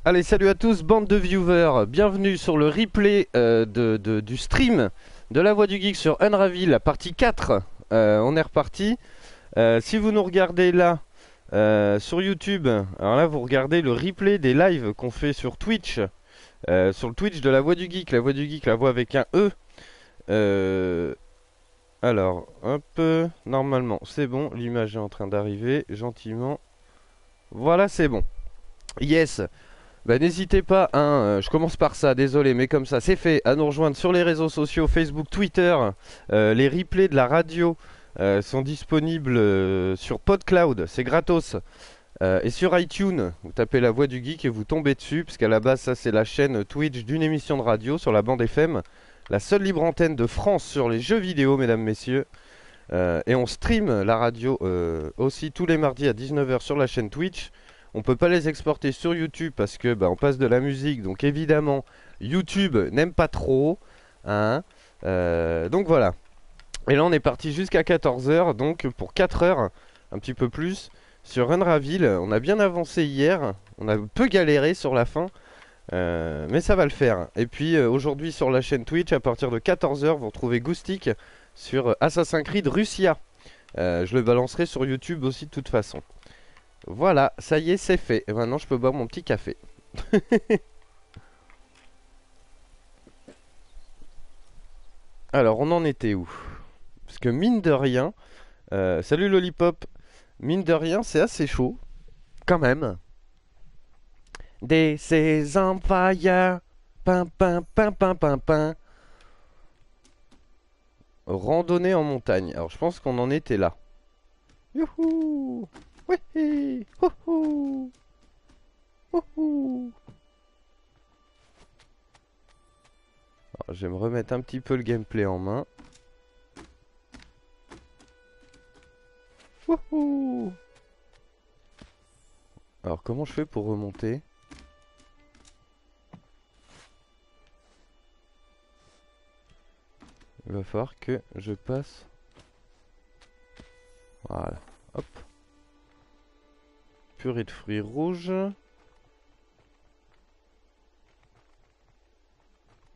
Allez, salut à tous, bande de viewers. Bienvenue sur le replay du stream de la Voix du Geek sur Unravel, la partie 4. On est reparti. Si vous nous regardez là sur YouTube, alors là vous regardez le replay des lives qu'on fait sur Twitch. Sur le Twitch de la Voix du Geek, la Voix du Geek, la voix avec un E. Alors, hop, normalement c'est bon, l'image est en train d'arriver gentiment. Voilà, c'est bon. Yes. Bah n'hésitez pas, hein, je commence par ça, désolé, mais comme ça c'est fait, à nous rejoindre sur les réseaux sociaux, Facebook, Twitter. Les replays de la radio sont disponibles sur PodCloud, c'est gratos. Et sur iTunes, vous tapez la Voix du Geek et vous tombez dessus, parce qu'à la base ça c'est la chaîne Twitch d'une émission de radio sur la bande FM, la seule libre antenne de France sur les jeux vidéo, mesdames, messieurs. Et on stream la radio aussi tous les mardis à 19 h sur la chaîne Twitch. On peut pas les exporter sur YouTube parce que on passe de la musique, donc évidemment YouTube n'aime pas trop, hein. Donc voilà. Et là on est parti jusqu'à 14 h, donc pour 4 heures, un petit peu plus, sur Unravel. On a bien avancé hier, on a un peu galéré sur la fin, mais ça va le faire. Et puis aujourd'hui sur la chaîne Twitch, à partir de 14 h, vous retrouvez Goustic sur Assassin's Creed Russia. Je le balancerai sur YouTube aussi de toute façon. Voilà, ça y est, c'est fait. Et maintenant, je peux boire mon petit café. Alors, on en était où? Parce que mine de rien, salut Lollipop, mine de rien, c'est assez chaud, quand même. This is on fire, pin, pin, pin, pin, pin, pin. Randonnée en montagne. Alors, je pense qu'on en était là. Youhou! Oui! Wouhou! Wouhou! Alors, je vais me remettre un petit peu le gameplay en main. Wouhou! Alors, comment je fais pour remonter? Il va falloir que je passe. Voilà. Hop. Purée de fruits rouges.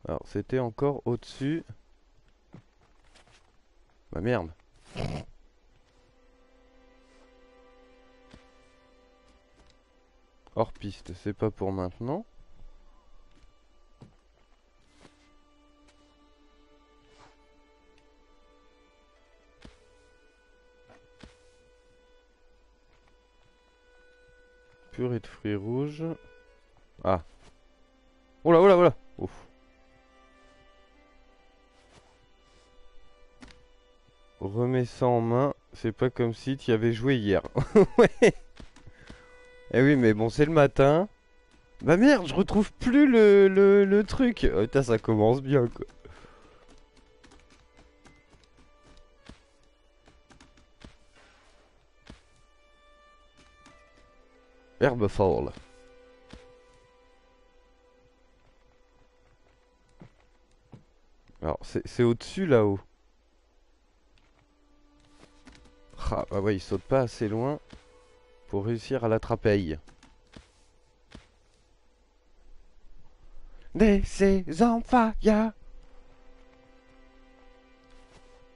Alors, c'était encore au-dessus. Bah merde. Hors piste, c'est pas pour maintenant. Purée de fruits rouges. Ah. Oula, oula, oula. Ouf. Remets ça en main. C'est pas comme si tu y avais joué hier. Ouais. Eh oui, mais bon, c'est le matin. Bah merde, je retrouve plus le truc. Oh, putain, ça commence bien, quoi. Herbe folle. Alors, c'est au-dessus, là-haut. Ah, bah ouais, il saute pas assez loin pour réussir à l'attraper. This is on fire.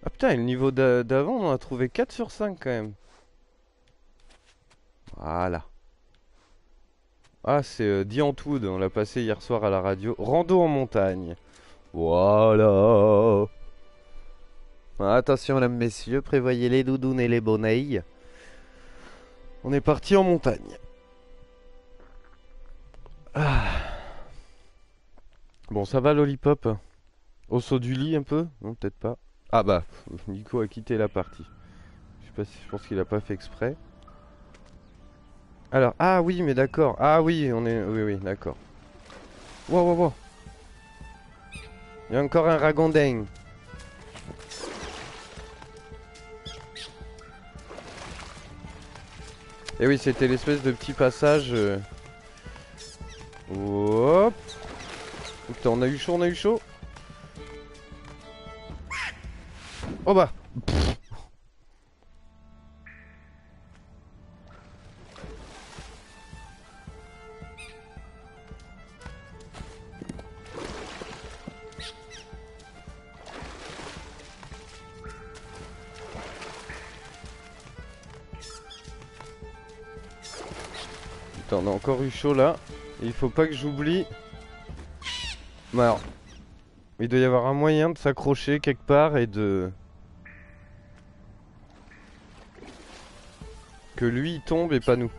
Ah putain, et le niveau d'avant, on en a trouvé 4 sur 5 quand même. Voilà. Ah, c'est Diantwood, on l'a passé hier soir à la radio. Rando en montagne. Voilà. Attention, mesdames, messieurs, prévoyez les doudounes et les bonnets. On est parti en montagne. Ah. Bon, ça va, Lollipop? Au saut du lit un peu? Non, peut-être pas. Ah bah, Nico a quitté la partie. Je sais pas si je pense qu'il a pas fait exprès. Alors, ah oui, mais d'accord. Ah oui, on est. Oui, oui, d'accord. Wow, wow, wow. Il y a encore un ragondin. Et oui, c'était l'espèce de petit passage. Hop. Putain, on a eu chaud, on a eu chaud. Oh bah. Putain, on a encore eu chaud là. Il faut pas que j'oublie. Bah alors, il doit y avoir un moyen de s'accrocher quelque part et de... Que lui il tombe et pas nous.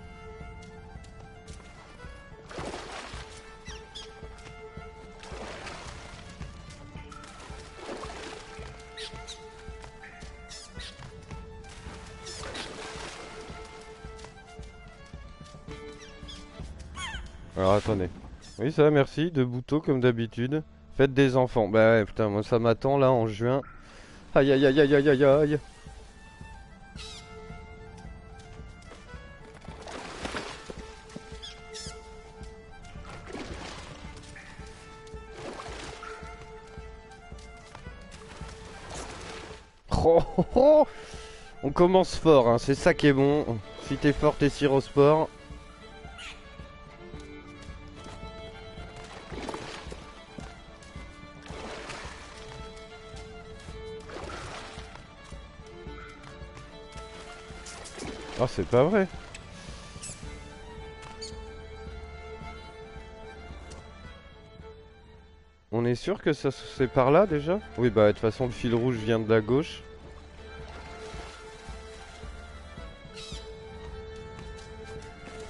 Alors attendez. Oui ça merci, de Bouteau comme d'habitude. Faites des enfants. Bah ouais putain moi ça m'attend là en juin. Aïe aïe aïe aïe aïe aïe aïe. Oh, oh, oh. On commence fort hein, c'est ça qui est bon. Si t'es fort t'es Sirosport. Oh c'est pas vrai. On est sûr que ça c'est par là déjà? Oui bah de toute façon le fil rouge vient de la gauche.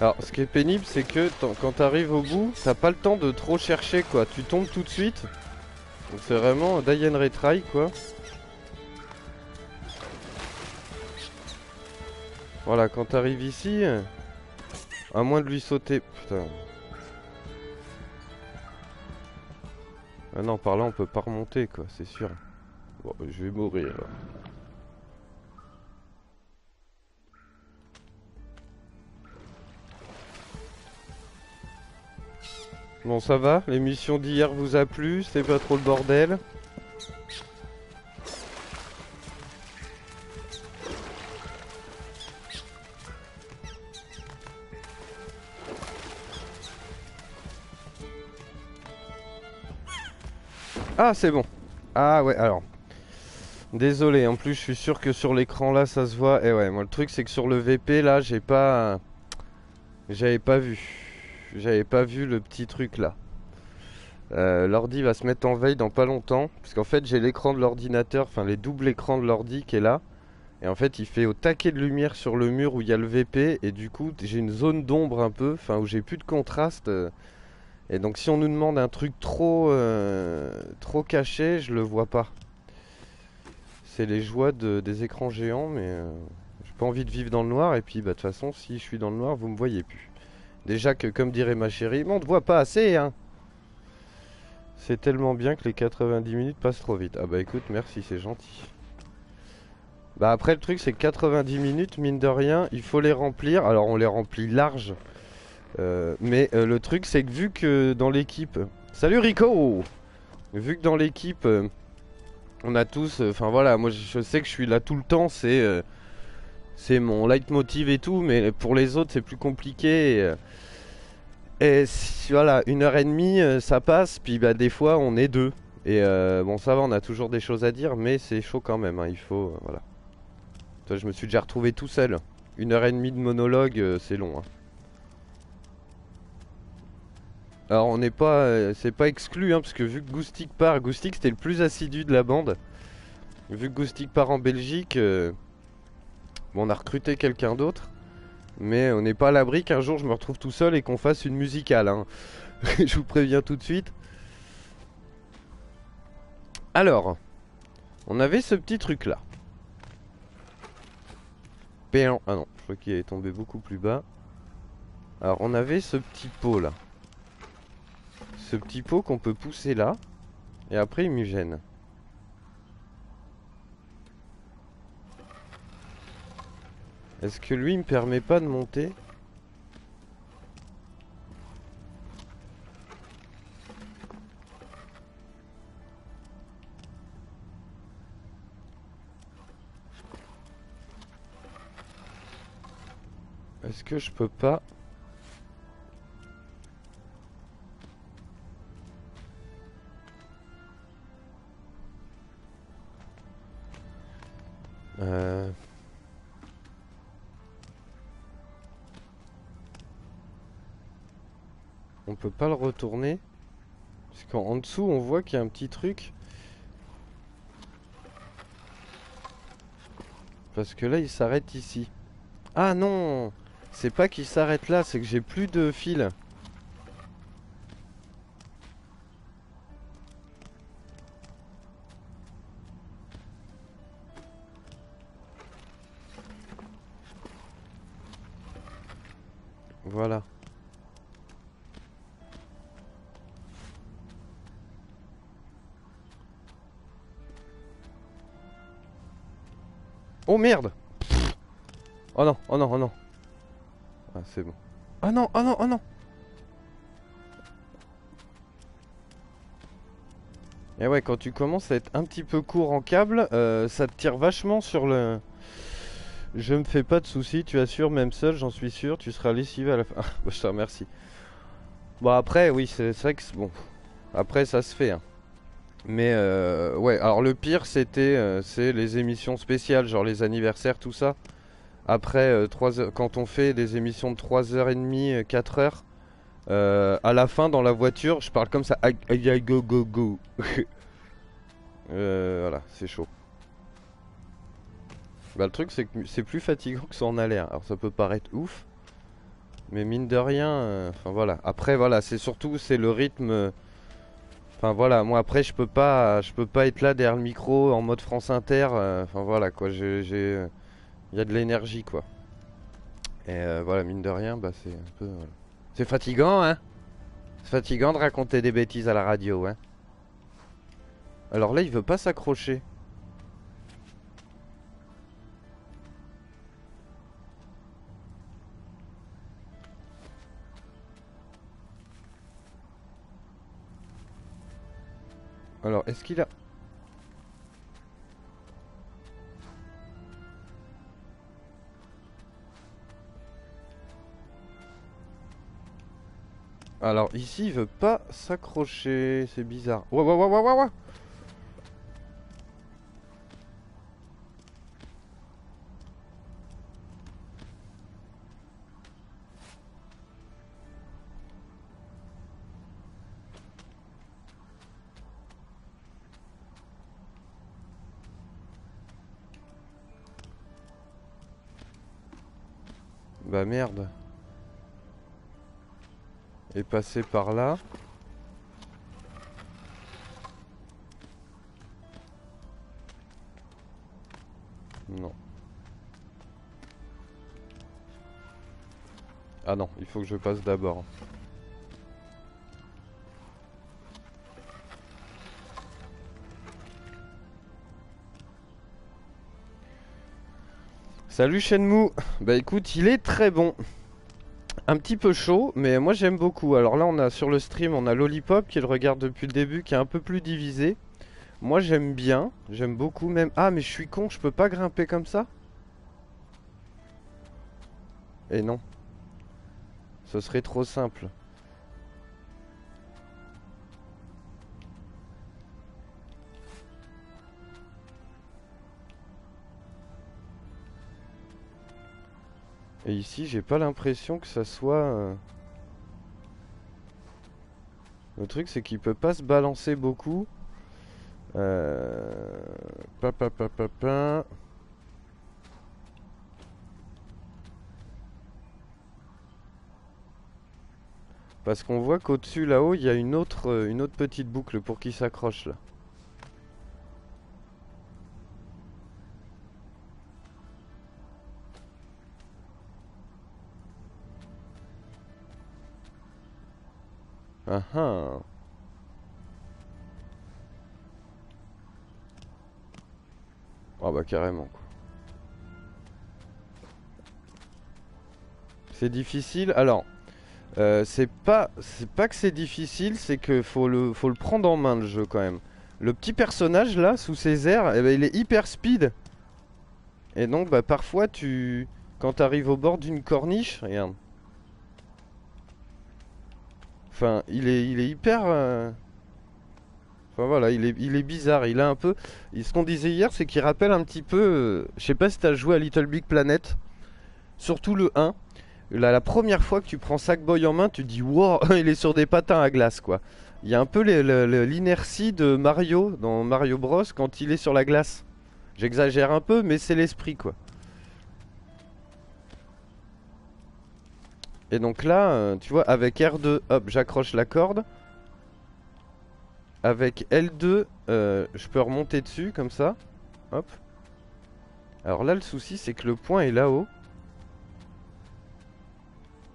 Alors ce qui est pénible c'est que quand t'arrives au bout, t'as pas le temps de trop chercher quoi. Tu tombes tout de suite. Donc c'est vraiment die and retry quoi. Voilà quand t'arrives ici, à moins de lui sauter. Putain. Ah non par là on peut pas remonter quoi, c'est sûr. Bon bah, je vais mourir là. Bon ça va, l'émission d'hier vous a plu, c'était pas trop le bordel. Ah c'est bon. Ah ouais alors. Désolé, en plus je suis sûr que sur l'écran là ça se voit. Et ouais moi le truc c'est que sur le VP là j'ai pas... J'avais pas vu. J'avais pas vu le petit truc là. L'ordi va se mettre en veille dans pas longtemps. Parce qu'en fait j'ai l'écran de l'ordinateur, enfin les doubles écrans de l'ordi qui est là. Et en fait il fait au taquet de lumière sur le mur où il y a le VP. Et du coup j'ai une zone d'ombre un peu, enfin où j'ai plus de contraste. Et donc si on nous demande un truc trop caché, je le vois pas. C'est les joies des écrans géants, mais j'ai pas envie de vivre dans le noir. Et puis bah de toute façon si je suis dans le noir vous me voyez plus. Déjà que comme dirait ma chérie, mais on te voit pas assez hein. C'est tellement bien que les 90 minutes passent trop vite. Ah bah écoute, merci, c'est gentil. Bah après le truc c'est que 90 minutes, mine de rien, il faut les remplir. Alors on les remplit large. Mais le truc c'est que vu que dans l'équipe... Salut Rico! Vu que dans l'équipe, on a tous... Enfin voilà, moi je sais que je suis là tout le temps, c'est mon leitmotiv et tout. Mais pour les autres c'est plus compliqué. Voilà, 1 heure et demie, ça passe, puis bah des fois on est deux. Et bon ça va, on a toujours des choses à dire, mais c'est chaud quand même, hein, il faut... voilà. Toi je me suis déjà retrouvé tout seul. 1 heure et demie de monologue, c'est long. Hein. Alors on n'est pas... c'est pas exclu, hein, parce que vu que Goustic part, Goustic c'était le plus assidu de la bande. Vu que Goustic part en Belgique, bon, on a recruté quelqu'un d'autre. Mais on n'est pas à l'abri qu'un jour je me retrouve tout seul et qu'on fasse une musicale. Hein. Je vous préviens tout de suite. Alors, on avait ce petit truc là. Ah non, je crois qu'il est tombé beaucoup plus bas. Alors on avait ce petit pot là. Ce petit pot qu'on peut pousser là. Et après il me gêne. Est-ce que lui il me permet pas de monter? Est-ce que je peux pas? Euh... On peut pas le retourner. Parce qu'en dessous, on voit qu'il y a un petit truc. Parce que là, il s'arrête ici. Ah non! C'est pas qu'il s'arrête là, c'est que j'ai plus de fil. Voilà. Oh merde! Oh non, oh non, oh non. Ah, c'est bon. Ah non, oh non, oh non! Et ouais, quand tu commences à être un petit peu court en câble, ça te tire vachement sur le... Je me fais pas de soucis, tu assures, même seul, j'en suis sûr, tu seras lessivé à la fin. Ah, bah, je te remercie. Bon après, oui, c'est vrai que bon. Après, ça se fait, hein. Mais ouais, alors le pire, c'est les émissions spéciales, genre les anniversaires, tout ça. Après, 3 heures, quand on fait des émissions de 3h30, 4 heures, à la fin, dans la voiture, je parle comme ça. Aïe, aïe, aïe, go, go, go. Voilà, c'est chaud. Bah, le truc, c'est que c'est plus fatigant que ça en a l'air. Alors, ça peut paraître ouf, mais mine de rien, enfin voilà. Après, voilà, c'est surtout, c'est le rythme. Enfin voilà, moi après, je peux pas être là derrière le micro en mode France Inter. Enfin voilà, quoi. Il y a de l'énergie, quoi. Et voilà, mine de rien, bah c'est un peu. Voilà. C'est fatigant, hein? C'est fatigant de raconter des bêtises à la radio, hein? Alors là, il veut pas s'accrocher. Alors, est-ce qu'il a... Alors, ici, il veut pas s'accrocher. C'est bizarre. Ouah, ouah, ouah, ouah, ouah, ouah. Bah merde. Et passer par là. Non. Ah non, il faut que je passe d'abord. Salut Shenmue. Bah écoute, il est très bon. Un petit peu chaud, mais moi j'aime beaucoup. Alors là, on a sur le stream, on a Lollipop qui le regarde depuis le début, qui est un peu plus divisé. Moi j'aime bien, j'aime beaucoup même. Ah mais je suis con, je peux pas grimper comme ça? Et non, ce serait trop simple. Et ici, j'ai pas l'impression que ça soit... Le truc, c'est qu'il peut pas se balancer beaucoup. Euh... Pa, pa, pa, pa, pa. Parce qu'on voit qu'au-dessus, là-haut, il y a une autre petite boucle pour qu'il s'accroche, là. Ah ah. Ah bah carrément, quoi. C'est difficile. Alors, c'est pas que c'est difficile, c'est que faut le prendre en main le jeu quand même. Le petit personnage là, sous ses airs, eh ben, il est hyper speed. Et donc bah parfois quand t'arrives au bord d'une corniche, regarde. Enfin, il est hyper. Enfin voilà, il est bizarre. Il a un peu. Ce qu'on disait hier, c'est qu'il rappelle un petit peu. Je sais pas si t'as joué à Little Big Planet, surtout le 1. Là, la première fois que tu prends Sackboy en main, tu te dis wow, il est sur des patins à glace quoi. Il y a un peu l'inertie de Mario dans Mario Bros quand il est sur la glace. J'exagère un peu, mais c'est l'esprit quoi. Et donc là, tu vois, avec R2, hop, j'accroche la corde. Avec L2, je peux remonter dessus comme ça. Hop. Alors là, le souci, c'est que le point est là-haut.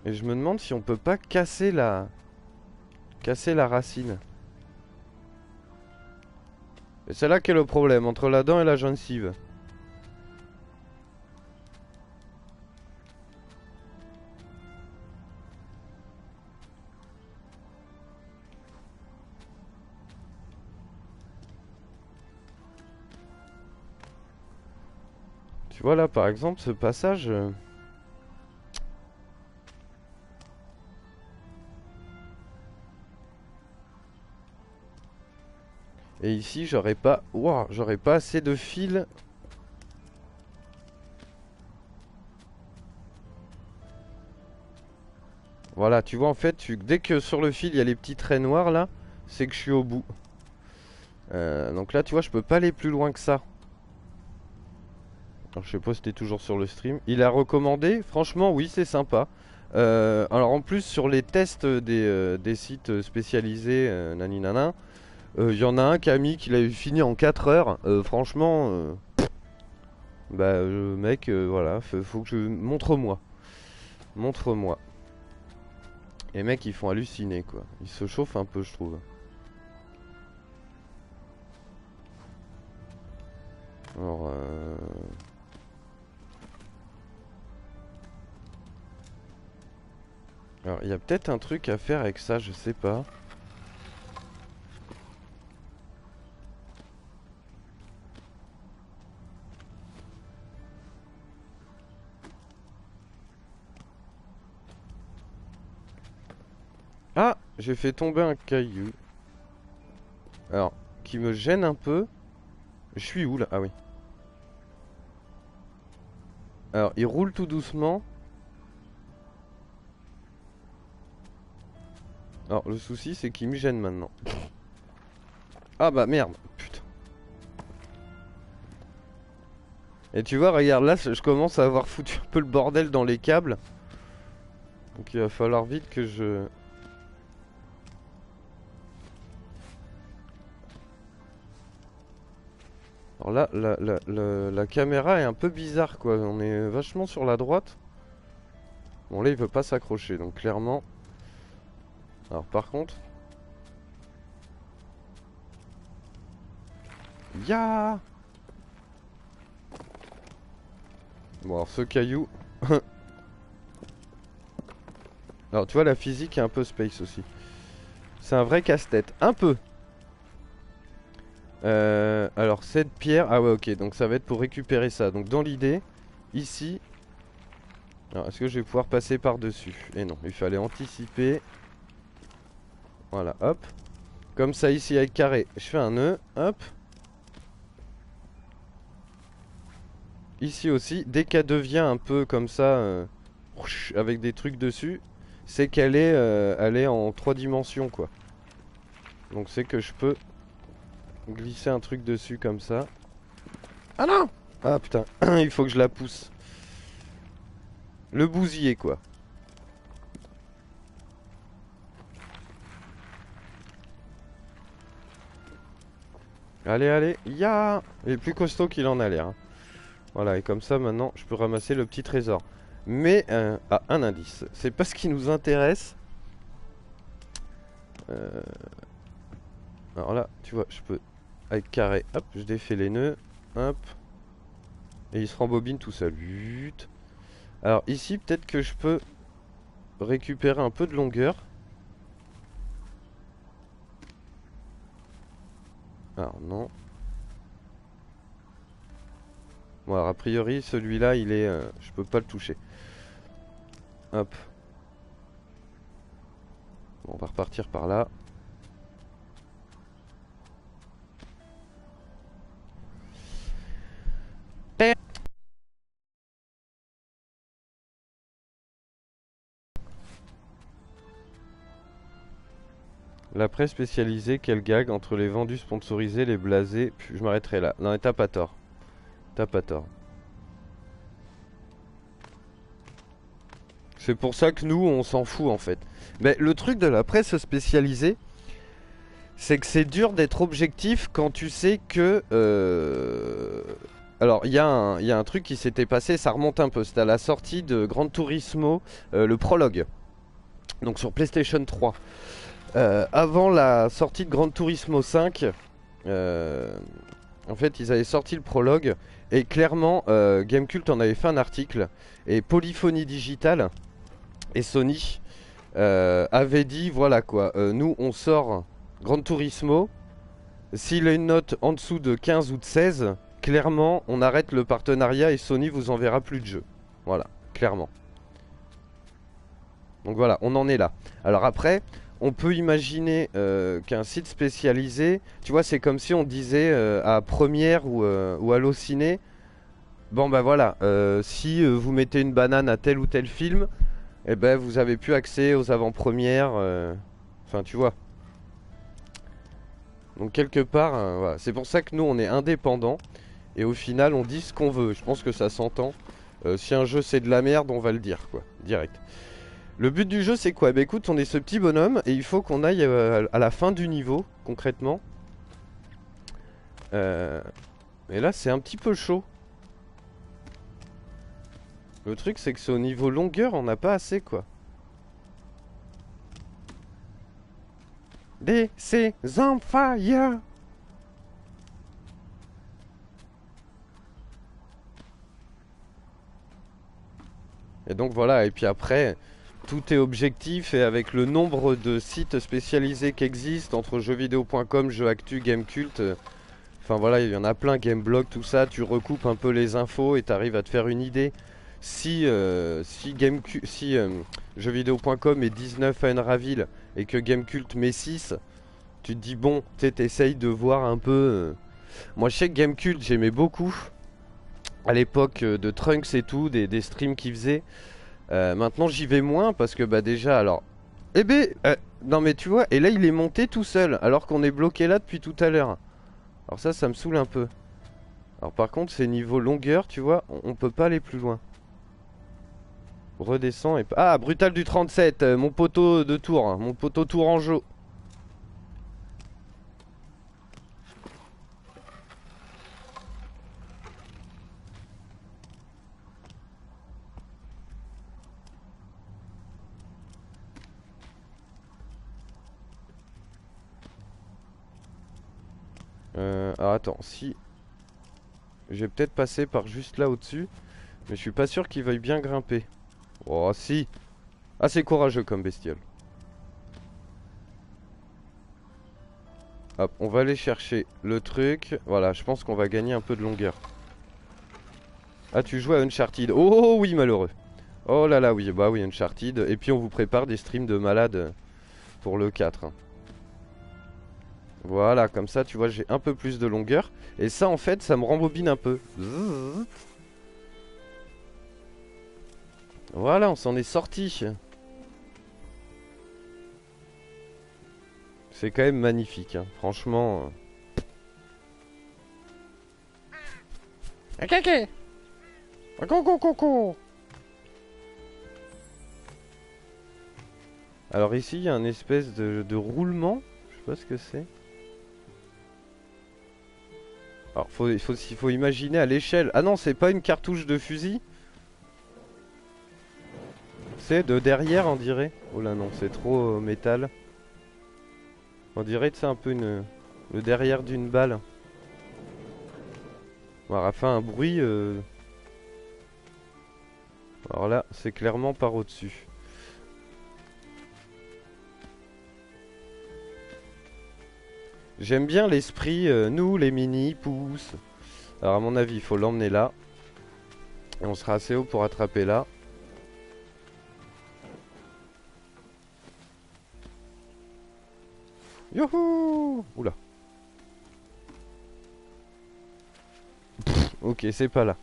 Et je me demande si on peut pas casser la racine. Et c'est là qu'est le problème, entre la dent et la gencive. Tu vois là, par exemple, ce passage... Et ici, j'aurais pas... Ouah, j'aurais pas assez de fil. Voilà, tu vois, en fait, dès que sur le fil, il y a les petits traits noirs, là, c'est que je suis au bout. Donc là, tu vois, je peux pas aller plus loin que ça. Alors, je sais pas si t'es toujours sur le stream. Il a recommandé, franchement, oui, c'est sympa. Alors, en plus, sur les tests des sites spécialisés, naninana, il y en a un qui a mis qu'il avait fini en 4 heures. Franchement, mec, voilà, faut que je... Montre-moi. Montre-moi. Les mecs, ils font halluciner, quoi. Ils se chauffent un peu, je trouve. Alors, Alors, il y a peut-être un truc à faire avec ça, je sais pas. Ah, j'ai fait tomber un caillou. Alors, qui me gêne un peu. Je suis où là? Ah oui. Alors, il roule tout doucement. Alors, le souci, c'est qu'il me gêne maintenant. Ah bah merde, putain. Et tu vois, regarde, là, je commence à avoir foutu un peu le bordel dans les câbles. Donc, il va falloir vite que je... Alors là, la caméra est un peu bizarre, quoi. On est vachement sur la droite. Bon, là, il veut pas s'accrocher, donc clairement... Alors, par contre... Ya. Bon, alors ce caillou... Alors, tu vois, la physique est un peu space aussi. C'est un vrai casse-tête. Un peu. Alors, cette pierre... Ah ouais, ok. Donc, ça va être pour récupérer ça. Donc, dans l'idée, ici... Alors, est-ce que je vais pouvoir passer par-dessus? Et non, il fallait anticiper. Voilà, hop. Comme ça, ici, avec carré, je fais un nœud. Hop. Ici aussi, dès qu'elle devient un peu comme ça, avec des trucs dessus, c'est qu'elle est, elle est en 3 dimensions, quoi. Donc, c'est que je peux glisser un truc dessus comme ça. Ah non! Ah putain, il faut que je la pousse. Le bousiller, quoi. Allez, allez, ya! Il est plus costaud qu'il en a l'air, hein. Voilà, et comme ça, maintenant, je peux ramasser le petit trésor. Mais, un indice. C'est pas ce qui nous intéresse. Euh, Alors là, tu vois, je peux, avec carré, hop, je défais les nœuds, hop. Et il se rembobine tout seul. Vut. Alors ici, peut-être que je peux récupérer un peu de longueur. Alors non. Bon, alors a priori, celui-là, il est... je peux pas le toucher. Hop. Bon, on va repartir par là. La presse spécialisée, quel gag entre les vendus sponsorisés, les blasés. Puis je m'arrêterai là. Non, mais t'as pas tort. T'as pas tort. C'est pour ça que nous, on s'en fout en fait. Mais le truc de la presse spécialisée, c'est que c'est dur d'être objectif quand tu sais que... Alors, il y a un truc qui s'était passé, ça remonte un peu. C'était à la sortie de Gran Turismo, le prologue. Donc sur PlayStation 3. Avant la sortie de Gran Turismo 5, en fait, ils avaient sorti le prologue. Et clairement, Gamecult en avait fait un article. Et Polyphonie Digital et Sony avaient dit, voilà quoi, nous on sort Gran Turismo. S'il a une note en dessous de 15 ou de 16, clairement, on arrête le partenariat et Sony vous enverra plus de jeux. Voilà, clairement. Donc voilà, on en est là. Alors après, on peut imaginer qu'un site spécialisé, tu vois, c'est comme si on disait à Première ou Allociné, bon bah voilà, si vous mettez une banane à tel ou tel film, eh ben vous avez plus accès aux avant-premières. Enfin, tu vois. Donc quelque part, voilà. C'est pour ça que nous on est indépendants et au final on dit ce qu'on veut. Je pense que ça s'entend. Si un jeu c'est de la merde, on va le dire quoi, direct. Le but du jeu c'est quoi? Bah écoute, on est ce petit bonhomme et il faut qu'on aille à la fin du niveau, concrètement. Et là c'est un petit peu chaud. Le truc c'est que c'est au niveau longueur, on n'a pas assez quoi. This is on fire. Et donc voilà, et puis après, tout est objectif et avec le nombre de sites spécialisés qui existent entre jeuxvideo.com, Jeuxactu, Gamecult, enfin voilà, il y en a plein, Gameblog, tout ça, tu recoupes un peu les infos et tu arrives à te faire une idée. Si jeuxvideo.com est 19 à Enraville et que Gamecult met 6, tu te dis bon, tu t'essayes de voir un peu. Moi je sais que Gamecult j'aimais beaucoup à l'époque de Trunks et tout, des streams qu'il faisait. Maintenant j'y vais moins parce que bah déjà alors... Eh ben, non mais tu vois, et là il est monté tout seul alors qu'on est bloqué là depuis tout à l'heure. Alors ça me saoule un peu. Alors par contre c'est niveau longueur, tu vois, on peut pas aller plus loin. Redescend et... Ah, Brutal du 37, mon poteau de tour, hein, mon poteau tourangeau. Alors attends, si... Je vais peut-être passer par juste là au-dessus. Mais je suis pas sûr qu'il veuille bien grimper. Oh si. Assez courageux comme bestiole. Hop, on va aller chercher le truc. Voilà, je pense qu'on va gagner un peu de longueur. Ah, tu joues à Uncharted. Oh oui, malheureux. Oh là là, oui, bah oui, Uncharted. Et puis on vous prépare des streams de malade pour le 4. Voilà, comme ça, tu vois, j'ai un peu plus de longueur. Et ça, en fait, ça me rembobine un peu. Voilà, on s'en est sorti. C'est quand même magnifique, hein. Franchement. Ok. Alors ici, il y a un espèce de roulement. Je sais pas ce que c'est. Alors, il faut imaginer à l'échelle. Ah non, c'est pas une cartouche de fusil. C'est de derrière, on dirait. Oh là non, c'est trop métal. On dirait que c'est un peu le derrière d'une balle. On aura fait un bruit. Alors là, c'est clairement par au-dessus. J'aime bien l'esprit, nous les mini pouces. Alors à mon avis, il faut l'emmener là. Et on sera assez haut pour attraper là. Youhou! Oula. Ok, c'est pas là.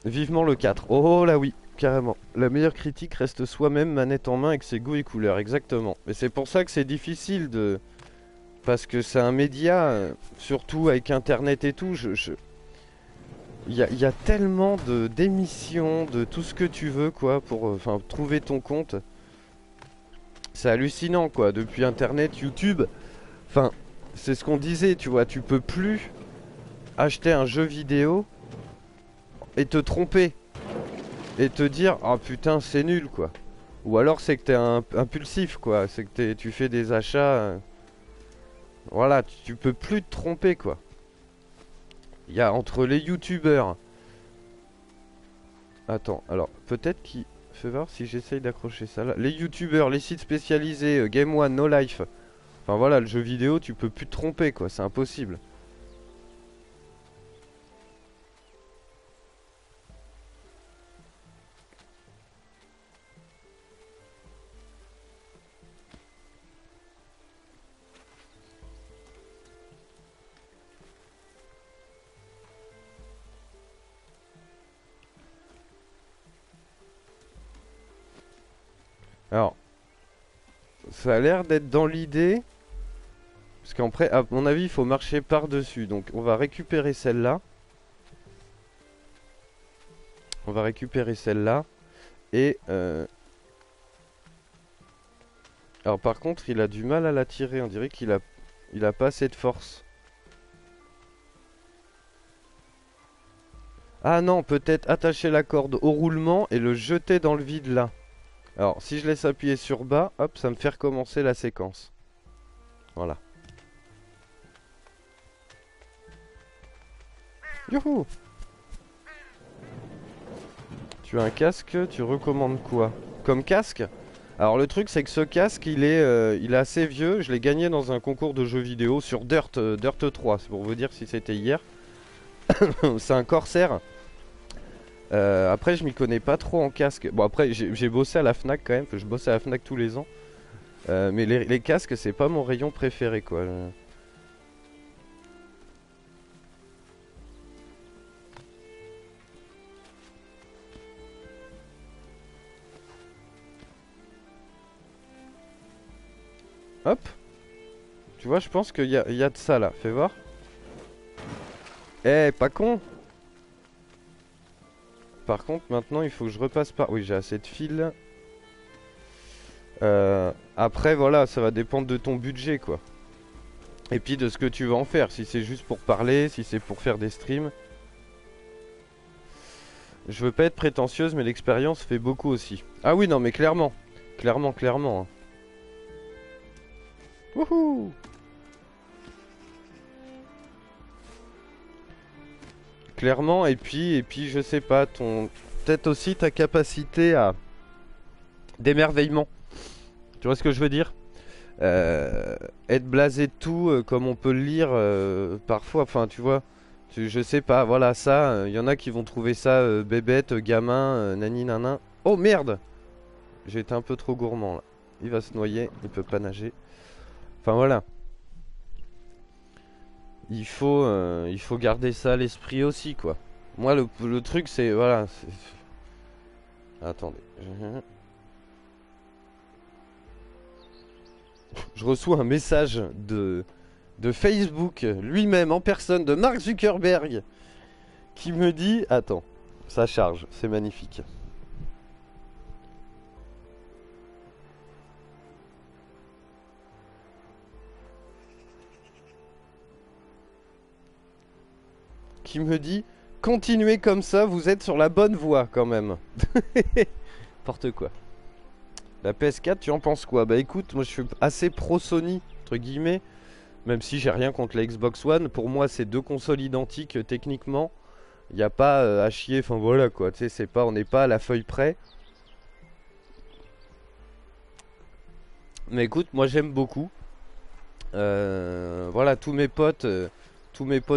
Vivement le 4. Oh là oui. carrément. La meilleure critique reste soi-même, manette en main, avec ses goûts et couleurs, exactement. Et c'est pour ça que c'est difficile de... Parce que c'est un média, surtout avec Internet et tout, il y a tellement d'émissions, de tout ce que tu veux, quoi, pour trouver ton compte. C'est hallucinant, quoi. Depuis Internet, YouTube, enfin, c'est ce qu'on disait, tu vois, tu peux plus acheter un jeu vidéo et te tromper. Et te dire, ah putain, c'est nul, quoi. Ou alors c'est que t'es impulsif, quoi. C'est que tu fais des achats... voilà, tu peux plus te tromper, quoi. Il y a entre les youtubeurs... Attends, alors, peut-être qu'il... Fais voir si j'essaye d'accrocher ça là. Les youtubeurs, les sites spécialisés, Game One, No Life. Enfin voilà, le jeu vidéo, tu peux plus te tromper, quoi. C'est impossible. Alors, ça a l'air d'être dans l'idée. Parce qu'après, à mon avis, il faut marcher par-dessus. Donc, on va récupérer celle-là. On va récupérer celle-là. Et... alors, par contre, il a du mal à la tirer. On dirait il a pas assez de force. Ah non, peut-être attacher la corde au roulement et le jeter dans le vide là. Alors, si je laisse appuyer sur bas, hop, ça me fait recommencer la séquence. Voilà. Youhou! Tu as un casque, tu recommandes quoi? Comme casque? Alors le truc c'est que ce casque il est assez vieux, je l'ai gagné dans un concours de jeux vidéo sur Dirt 3, c'est pour vous dire si c'était hier. C'est un Corsair. Après je m'y connais pas trop en casque. Bon après j'ai bossé à la Fnac quand même, je bosse à la Fnac tous les ans. Mais les casques c'est pas mon rayon préféré quoi. Hop. Tu vois je pense qu'il y a de ça là, fais voir. Eh pas con. Par contre maintenant il faut que je repasse par... Oui j'ai assez de fil. Après voilà ça va dépendre de ton budget quoi. Et puis de ce que tu veux en faire. Si c'est juste pour parler, si c'est pour faire des streams. Je veux pas être prétentieuse mais l'expérience fait beaucoup aussi. Ah oui non mais clairement. Clairement hein. Wouhou. Clairement et puis je sais pas peut-être aussi ta capacité à d'émerveillement. Tu vois ce que je veux dire? Être blasé de tout comme on peut le lire parfois, enfin tu vois, je sais pas, voilà ça, y en a qui vont trouver ça bébête, gamin, nani nanin. Oh merde! J'ai été un peu trop gourmand là. Il va se noyer, il peut pas nager. Enfin voilà. Il faut garder ça à l'esprit aussi quoi. Moi le truc c'est, voilà. Attendez. Je reçois un message de Facebook, lui-même en personne, de Mark Zuckerberg, qui me dit... Attends, ça charge, c'est magnifique. Qui me dit, continuez comme ça, vous êtes sur la bonne voie quand même. N'importe quoi. La PS4, tu en penses quoi? Bah écoute, moi je suis assez pro Sony, entre guillemets. Même si j'ai rien contre la Xbox One. Pour moi, c'est deux consoles identiques techniquement. Il n'y a pas à chier, enfin voilà quoi. Tu sais, c'est pas, on n'est pas à la feuille près. Mais écoute, moi j'aime beaucoup. Voilà, tous mes potes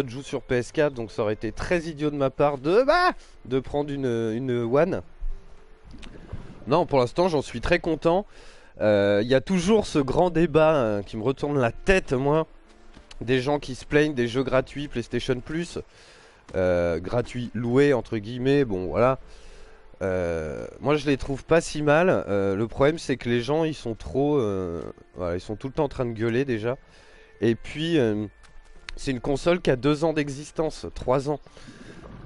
jouent sur PS4, donc ça aurait été très idiot de ma part de prendre une One. Non, pour l'instant, j'en suis très content. Il y a toujours ce grand débat qui me retourne la tête, moi. Des gens qui se plaignent des jeux gratuits PlayStation Plus. Gratuits loués, entre guillemets. Bon, voilà. Moi je les trouve pas si mal. Le problème c'est que les gens ils sont trop, voilà, ils sont tout le temps en train de gueuler déjà. Et puis c'est une console qui a 2 ans d'existence, 3 ans.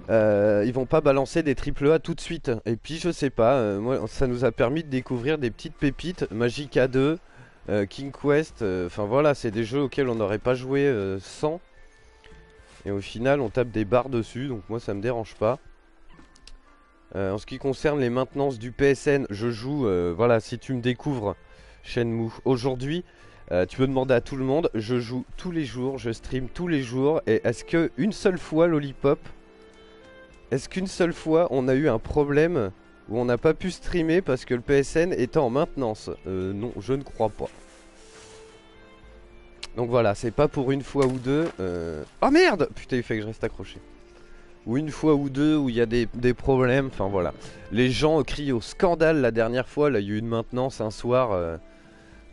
Ils vont pas balancer des triple A tout de suite. Et puis je sais pas, moi ça nous a permis de découvrir des petites pépites, Magicka 2, King Quest. Enfin voilà, c'est des jeux auxquels on n'aurait pas joué sans. Et au final on tape des barres dessus, donc moi ça me dérange pas. En ce qui concerne les maintenances du PSN, je joue, voilà, si tu me découvres, Shenmue, aujourd'hui, tu peux demander à tout le monde, je joue tous les jours, je stream tous les jours, et est-ce que une seule fois, Lollipop, est-ce qu'une seule fois on a eu un problème où on n'a pas pu streamer parce que le PSN était en maintenance? Non, je ne crois pas. Donc voilà, c'est pas pour une fois ou deux. Oh merde! Putain, il fait que je reste accroché. Ou une fois ou deux où il y a des problèmes, enfin voilà. Les gens crient au scandale la dernière fois, là il y a eu une maintenance un soir,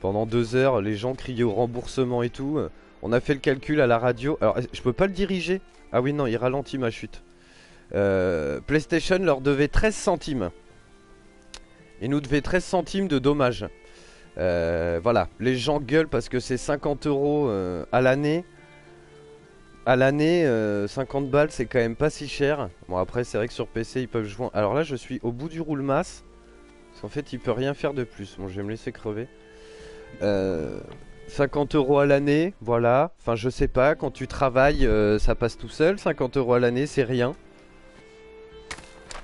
pendant 2 heures, les gens criaient au remboursement et tout. On a fait le calcul à la radio, alors je peux pas le diriger. Ah oui non, il ralentit ma chute. PlayStation leur devait 13 centimes. Et nous devait 13 centimes de dommages. Voilà, les gens gueulent parce que c'est 50 euros à l'année. À l'année, 50 balles, c'est quand même pas si cher. Bon, après, c'est vrai que sur PC, ils peuvent jouer. Alors là, je suis au bout du roule-masse. Parce qu'en fait, il peut rien faire de plus. Bon, je vais me laisser crever. 50 euros à l'année, voilà. Enfin, je sais pas. Quand tu travailles, ça passe tout seul. 50 euros à l'année, c'est rien.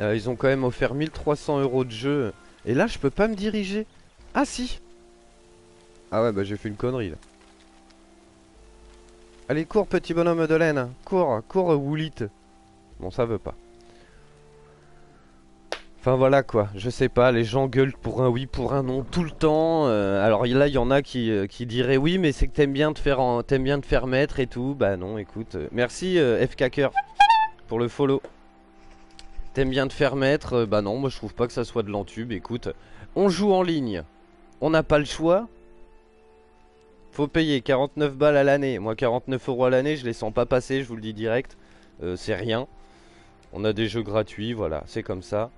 Ils ont quand même offert 1300 euros de jeu. Et là, je peux pas me diriger. Ah, si. Ah ouais, bah j'ai fait une connerie là. Allez, cours, petit bonhomme de laine. Cours, cours, Woolit. Bon, ça veut pas. Enfin voilà quoi, je sais pas, les gens gueulent pour un oui, pour un non tout le temps. Alors là, il y en a qui diraient oui, mais c'est que t'aimes bien t'aimes bien te faire mettre et tout. Bah non, écoute. Merci FKker pour le follow. T'aimes bien te faire mettre. Bah non, moi je trouve pas que ça soit de l'entube. Écoute, on joue en ligne. On n'a pas le choix. Faut payer 49 balles à l'année. Moi, 49 euros à l'année, je les sens pas passer, je vous le dis direct. C'est rien. On a des jeux gratuits, voilà, c'est comme ça.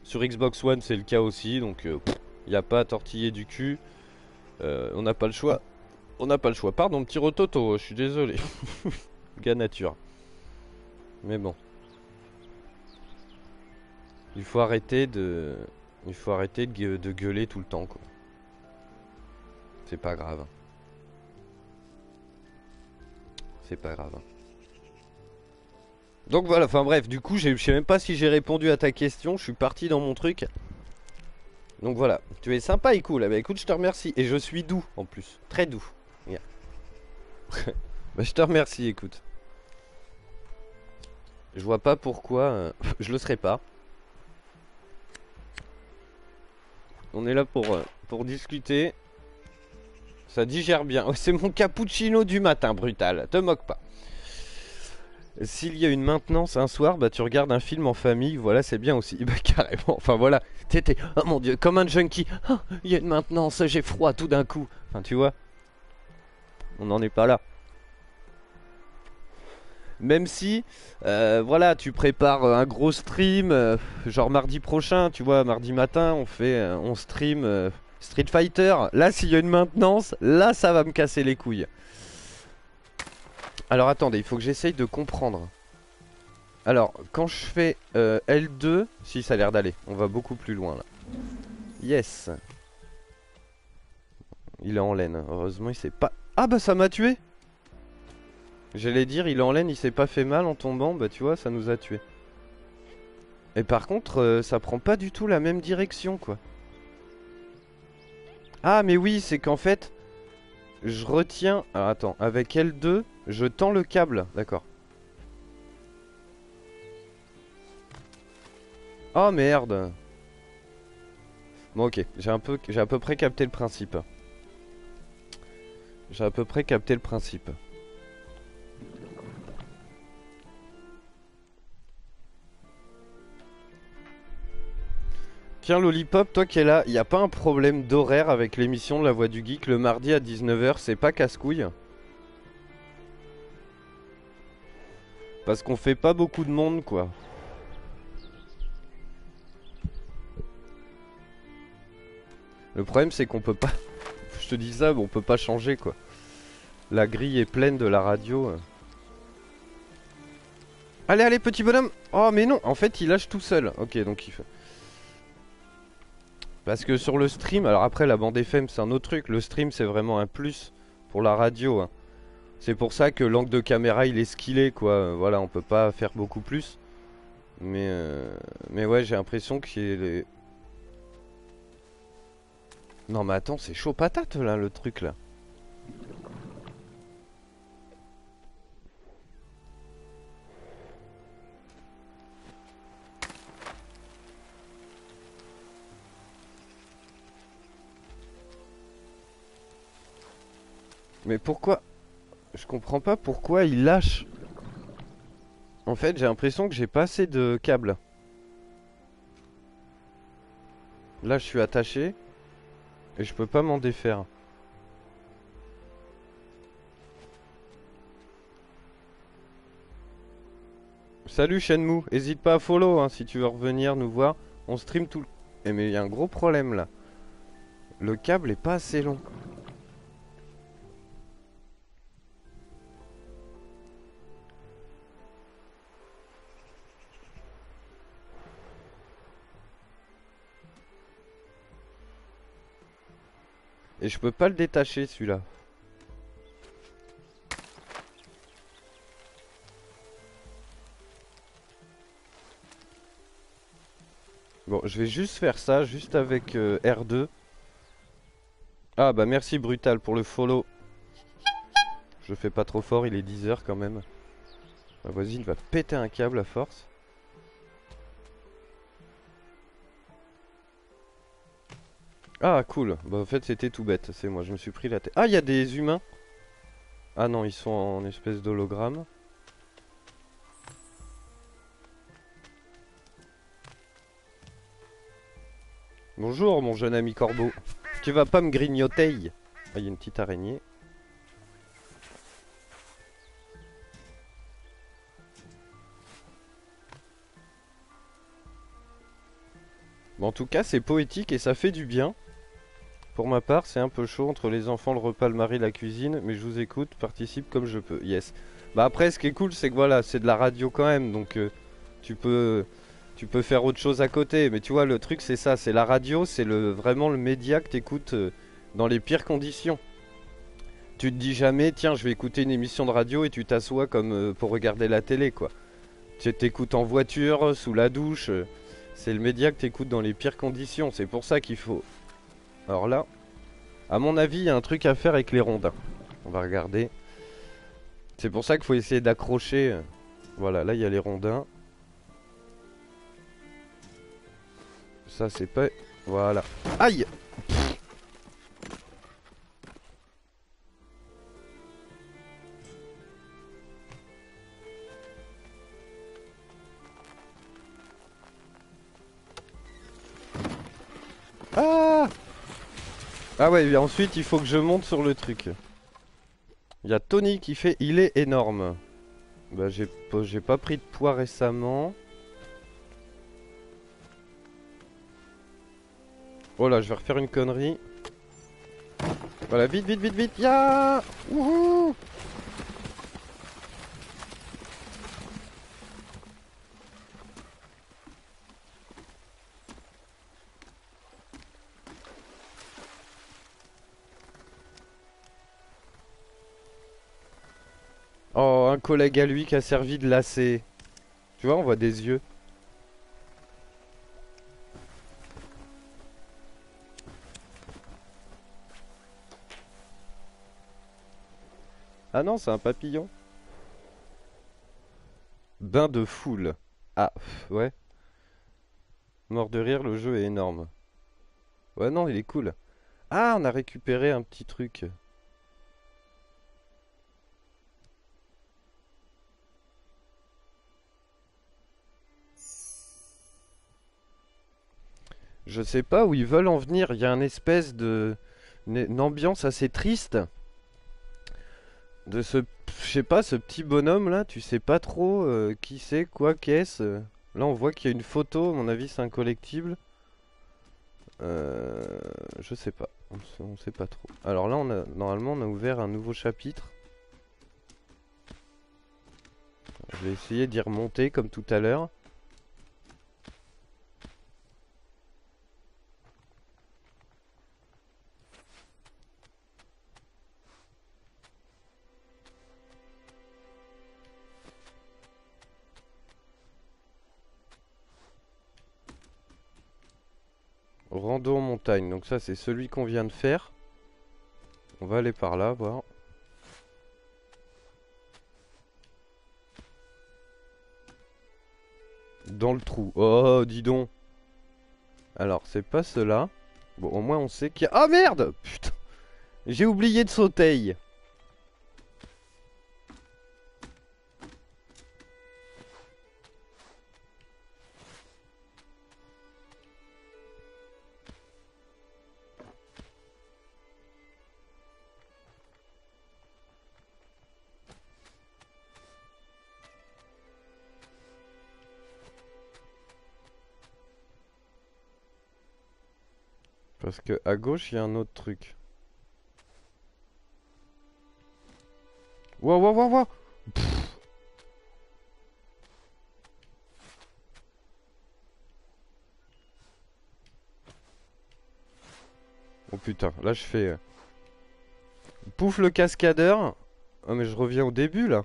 Sur Xbox One, c'est le cas aussi, donc il n'y a pas à tortiller du cul. On n'a pas le choix. On n'a pas le choix. Pardon, petit rototo, je suis désolé. Gars nature. Mais bon. Il faut arrêter de... Il faut arrêter de gueuler tout le temps, quoi. C'est pas grave. C'est pas grave. Donc voilà, enfin bref, du coup, je sais même pas si j'ai répondu à ta question. Je suis parti dans mon truc. Donc voilà, tu es sympa et cool. Bah écoute, je te remercie. Et je suis doux en plus. Très doux. Yeah. Bah je te remercie, écoute. Je vois pas pourquoi je le serais pas. On est là pour discuter. Ça digère bien. C'est mon cappuccino du matin, brutal. Te moque pas. S'il y a une maintenance un soir, bah tu regardes un film en famille, voilà, c'est bien aussi. Bah carrément, enfin voilà. T'étais, oh mon dieu, comme un junkie. Oh, il y a une maintenance, j'ai froid tout d'un coup. Enfin tu vois, on n'en est pas là. Même si, voilà, tu prépares un gros stream, genre mardi prochain, tu vois, mardi matin, on stream Street Fighter. Là, s'il y a une maintenance, là, ça va me casser les couilles. Alors attendez, il faut que j'essaye de comprendre. Alors, quand je fais L2, si ça a l'air d'aller, on va beaucoup plus loin là. Yes. Il est en laine, heureusement il s'est pas... Ah bah ça m'a tué. J'allais dire, il est en laine, il s'est pas fait mal en tombant, bah tu vois, ça nous a tué. Et par contre, ça prend pas du tout la même direction quoi. Ah mais oui, c'est qu'en fait, je retiens... Alors attends, avec L2, je tends le câble, d'accord. Oh merde. Bon ok, j'ai à peu près capté le principe. J'ai à peu près capté le principe. Tiens Lollipop, toi qui es là, y a pas un problème d'horaire avec l'émission de La Voix du Geek le mardi à 19 h, c'est pas casse-couille? Parce qu'on fait pas beaucoup de monde quoi. Le problème c'est qu'on peut pas... Je te dis ça, mais on peut pas changer quoi. La grille est pleine de la radio. Allez, allez, petit bonhomme. Oh, mais non, en fait, il lâche tout seul. Ok, donc il fait... Parce que sur le stream, alors après, la bande FM, c'est un autre truc. Le stream, c'est vraiment un plus pour la radio. Hein. C'est pour ça que l'angle de caméra, il est skillé, quoi. Voilà, on peut pas faire beaucoup plus. Mais ouais, j'ai l'impression qu'il y a les... Non, mais attends, c'est chaud patate, là, le truc, là. Mais pourquoi? Je comprends pas pourquoi il lâche. En fait, j'ai l'impression que j'ai pas assez de câbles. Là, je suis attaché. Et je peux pas m'en défaire. Salut Shenmue, hésite pas à follow hein, si tu veux revenir nous voir. On stream tout le... Eh mais il y a un gros problème là. Le câble est pas assez long. Et je peux pas le détacher celui-là. Bon, je vais juste faire ça, juste avec R2. Ah bah merci Brutal pour le follow. Je fais pas trop fort, il est 10 h quand même. Ma voisine va péter un câble à force. Ah cool, bah en fait c'était tout bête, c'est moi, je me suis pris la tête. Ah il y a des humains. Ah non, ils sont en espèce d'hologramme. Bonjour mon jeune ami corbeau. Tu vas pas me grignoter. Ah il y a une petite araignée. Bon, en tout cas c'est poétique et ça fait du bien. Pour ma part, c'est un peu chaud entre les enfants, le repas, le mari, la cuisine, mais je vous écoute, participe comme je peux. Yes. Bah après, ce qui est cool, c'est que voilà, c'est de la radio quand même, donc tu peux, tu peux faire autre chose à côté. Mais tu vois, le truc, c'est ça, c'est la radio, c'est vraiment le média que t'écoutes dans les pires conditions. Tu te dis jamais, tiens, je vais écouter une émission de radio et tu t'assois comme pour regarder la télé, quoi. Tu t'écoutes en voiture, sous la douche. C'est le média que t'écoutes dans les pires conditions. C'est pour ça qu'il faut... Alors là, à mon avis, il y a un truc à faire avec les rondins. On va regarder. C'est pour ça qu'il faut essayer d'accrocher. Voilà, là il y a les rondins. Ça c'est pas... Voilà. Aïe! Ah! Ah ouais, et ensuite il faut que je monte sur le truc. Il y a Tony qui fait il est énorme. Bah j'ai pas pris de poids récemment. Oh là, je vais refaire une connerie. Voilà, vite, vite, vite, vite. Ya! Wouhou! Oh, un collègue à lui qui a servi de lacet. Tu vois, on voit des yeux. Ah non, c'est un papillon. Bain de foule. Ah, ouais. Mort de rire, le jeu est énorme. Ouais, non, il est cool. Ah, on a récupéré un petit truc. Je sais pas où ils veulent en venir. Il y a une espèce de... une ambiance assez triste. De ce... Je sais pas, ce petit bonhomme là. Tu sais pas trop qui c'est, quoi, qu'est-ce. Là, on voit qu'il y a une photo. À mon avis, c'est un collectible. Je sais pas. On sait pas trop. Alors là, normalement, on a ouvert un nouveau chapitre. Je vais essayer d'y remonter comme tout à l'heure. Rando en montagne. Donc ça, c'est celui qu'on vient de faire. On va aller par là, voir. Dans le trou. Oh, dis donc. Alors, c'est pas cela. Bon, au moins, on sait qu'il y a... Ah, merde! Putain! J'ai oublié de sauter. Parce que à gauche, il y a un autre truc. Waouh, waouh, waouh, waouh! Oh putain, là je fais... Pouf le cascadeur. Oh mais je reviens au début là.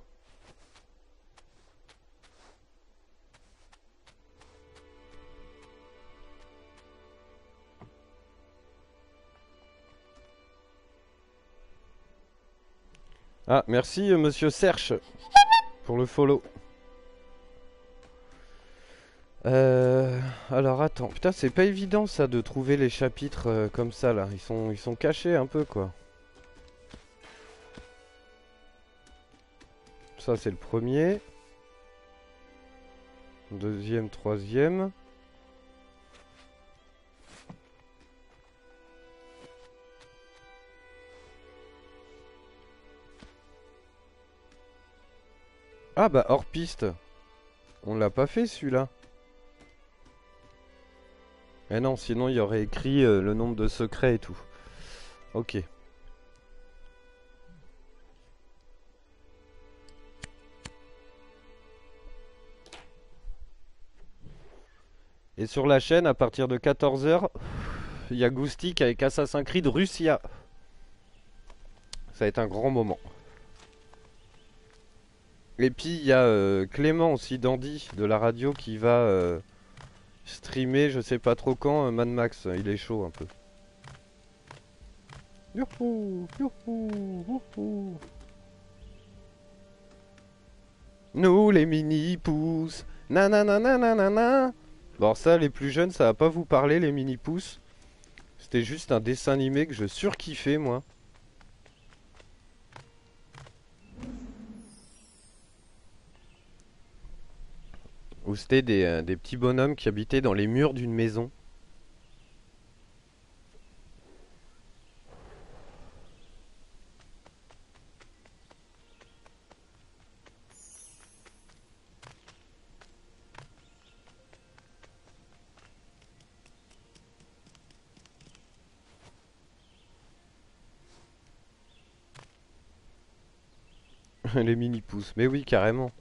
Ah, merci monsieur Serge pour le follow. Alors attends, putain c'est pas évident ça de trouver les chapitres comme ça là. Ils sont cachés un peu quoi. Ça c'est le premier. Deuxième, troisième. Ah bah hors piste. On l'a pas fait celui-là. Eh non, sinon il y aurait écrit le nombre de secrets et tout. Ok. Et sur la chaîne, à partir de 14 h, il y a Goustic avec Assassin's Creed Russia. Ça va être un grand moment. Et puis il y a Clément aussi d'Andy de la radio qui va streamer, je sais pas trop quand, Mad Max. Il est chaud un peu. Youhou, youhou, youhou. Nous les mini-pousses. Nananananana. Bon, ça, les plus jeunes, ça va pas vous parler, les mini-pousses. C'était juste un dessin animé que je surkiffais, moi. Où c'était des petits bonhommes qui habitaient dans les murs d'une maison. Les mini-pousses. Mais oui, carrément.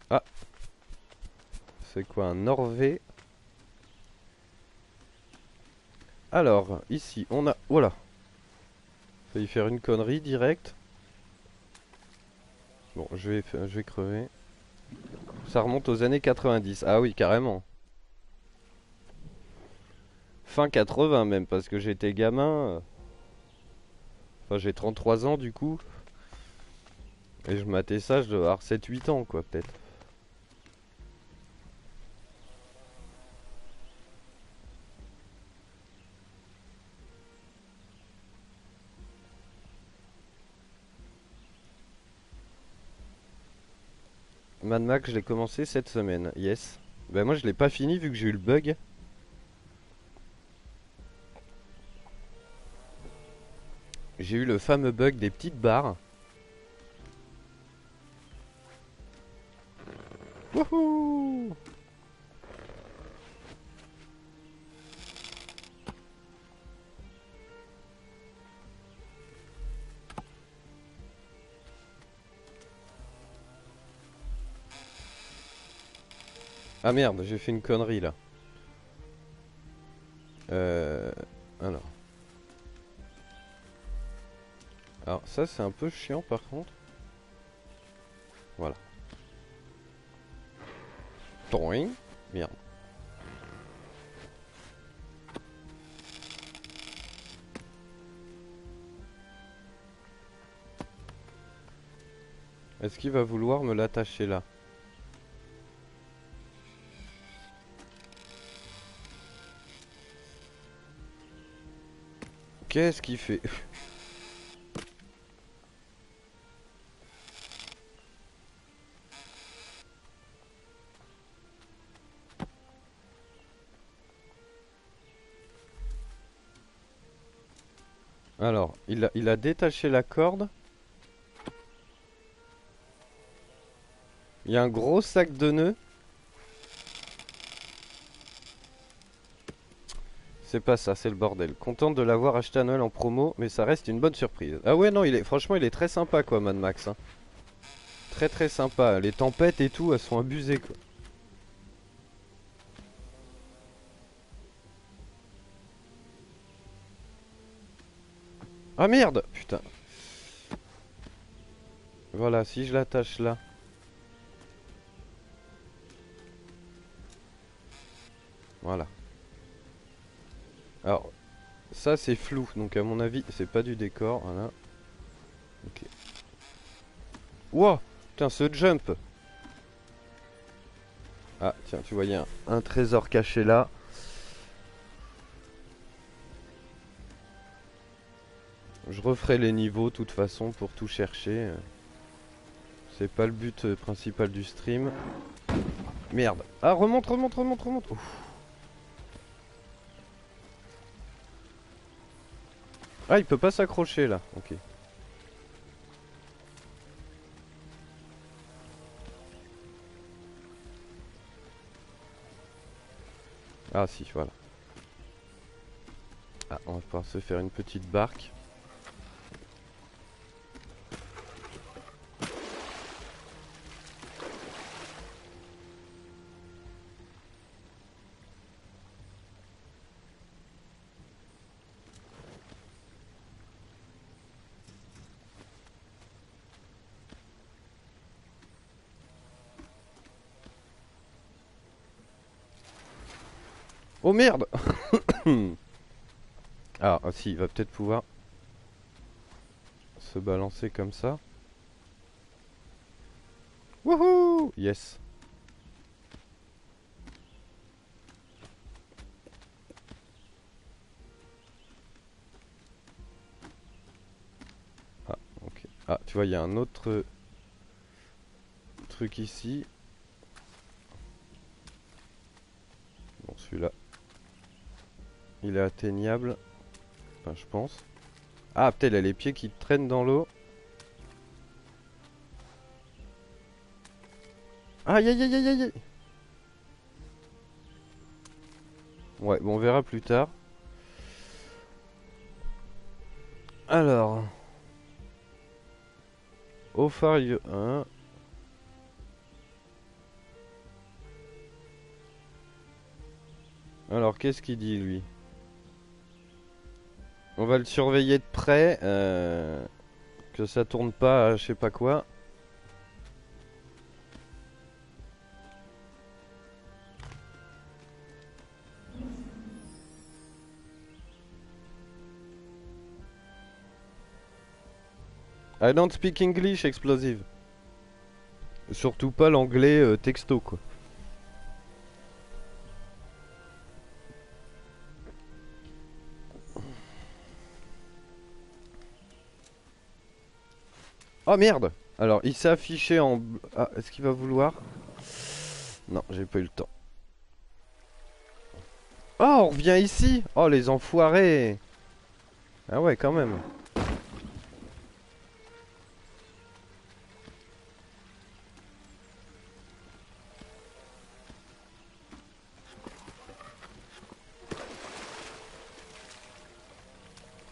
Ah. C'est quoi, un Norvé? Alors, ici, on a... Voilà. Failli faire une connerie directe. Bon, je vais crever. Ça remonte aux années 90. Ah oui, carrément. Fin 80 même, parce que j'étais gamin. Enfin, j'ai 33 ans du coup. Et je matais ça, je devais avoir 7-8 ans, quoi, peut-être. Mad Max, je l'ai commencé cette semaine, yes. Ben moi, je l'ai pas fini vu que j'ai eu le bug. J'ai eu le fameux bug des petites barres. Wouhou! Ah merde, j'ai fait une connerie là. Euh... Alors. Alors ça c'est un peu chiant par contre. Voilà. Toing. Merde. Est-ce qu'il va vouloir me l'attacher là? Qu'est-ce qu'il fait? Alors, il a détaché la corde. Il y a un gros sac de nœuds. C'est pas ça, c'est le bordel. Contente de l'avoir acheté à Noël en promo, mais ça reste une bonne surprise. Ah ouais, non, franchement, il est très sympa quoi, Mad Max. Hein. Très très sympa. Les tempêtes et tout, elles sont abusées quoi. Ah merde, putain. Voilà, si je l'attache là. Voilà. Alors, ça c'est flou, donc à mon avis, c'est pas du décor. Voilà. Ok. Wow, putain, ce jump. Ah, tiens, tu voyais un trésor caché là. Je referai les niveaux, de toute façon, pour tout chercher. C'est pas le but principal du stream. Merde. Ah, remonte, remonte, remonte, remonte. Ouf. Ah, il peut pas s'accrocher là. Ok. Ah, si, voilà. Ah, on va pouvoir se faire une petite barque. Oh merde. Ah, si, il va peut-être pouvoir se balancer comme ça. Wouhou! Yes. Ah, ok. Ah, tu vois, il y a un autre truc ici. Bon, celui-là, il est atteignable. Enfin, je pense. Ah, peut-être il a les pieds qui traînent dans l'eau. Aïe, aïe, aïe, aïe, aïe. Ouais, bon, on verra plus tard. Alors. How far you... Hein. Alors, qu'est-ce qu'il dit, lui? On va le surveiller de près. Que ça tourne pas à je sais pas quoi. I don't speak English, explosive. Surtout pas l'anglais texto, quoi. Oh merde! Alors, il s'est affiché en... Ah, est-ce qu'il va vouloir? Non, j'ai pas eu le temps. Oh, on revient ici! Oh, les enfoirés! Ah ouais, quand même.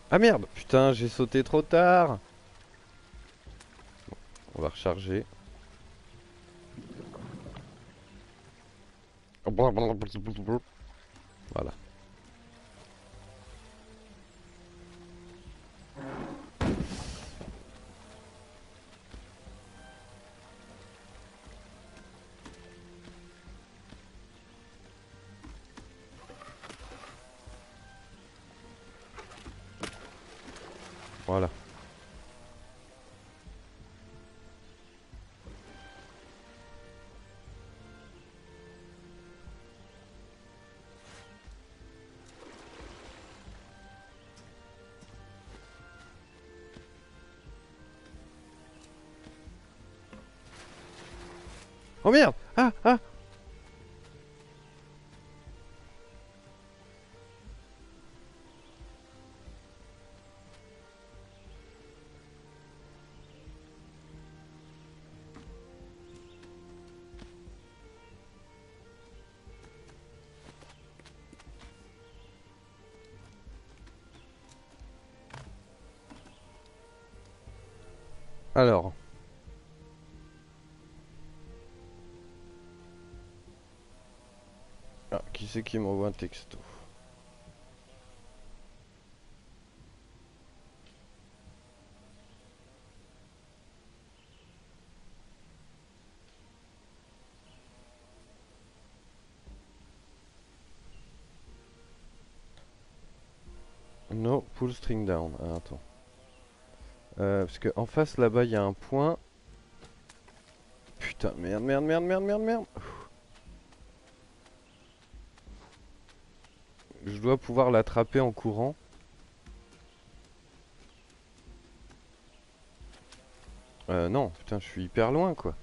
Ah merde, putain, j'ai sauté trop tard. On va recharger. Voilà. Voilà. Oh merde. Ah, ah. Alors. Ah, qui c'est qui m'envoie un texto? No, pull string down. Ah, attends. Parce que en face là-bas il y a un point. Putain, merde, merde, merde, merde, merde, merde. Je dois pouvoir l'attraper en courant. Non, putain, je suis hyper loin quoi.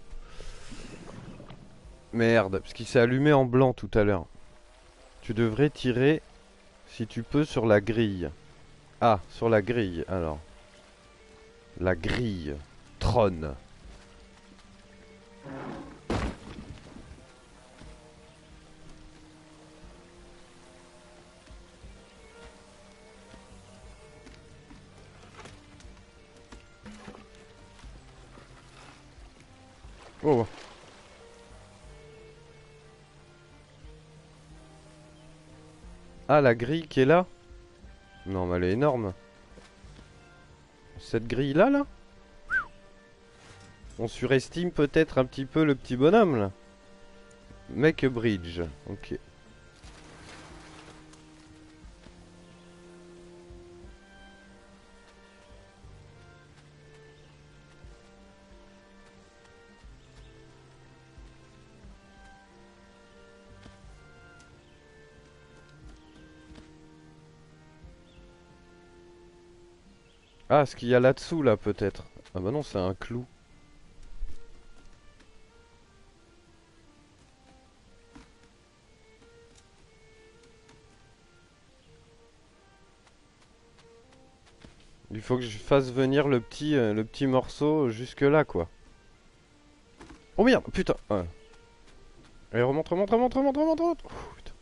Merde, parce qu'il s'est allumé en blanc tout à l'heure. Tu devrais tirer, si tu peux, sur la grille. Ah, sur la grille, alors. La grille trône. Oh. Ah, la grille qui est là? Non, mais elle est énorme. Cette grille-là, là? On surestime peut-être un petit peu le petit bonhomme, là. Make a bridge. Ok. Ah, ce qu'il y a là-dessous, là, peut-être. Ah bah non, c'est un clou. Il faut que je fasse venir le petit morceau jusque là, quoi. Oh merde, putain. Ouais. Allez, remonte, remonte, remonte, remonte, remonte, remonte. Ouh, putain.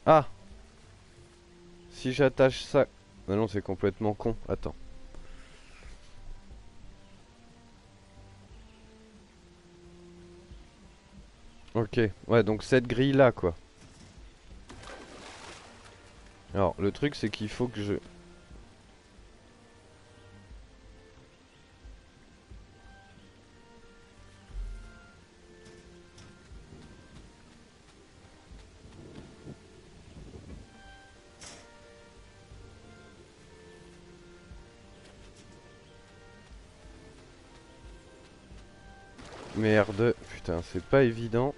Ah, si j'attache ça... Ah non, c'est complètement con. Attends. Ok, ouais, donc cette grille-là, quoi. Alors, le truc, c'est qu'il faut que je... Merde, putain, c'est pas évident.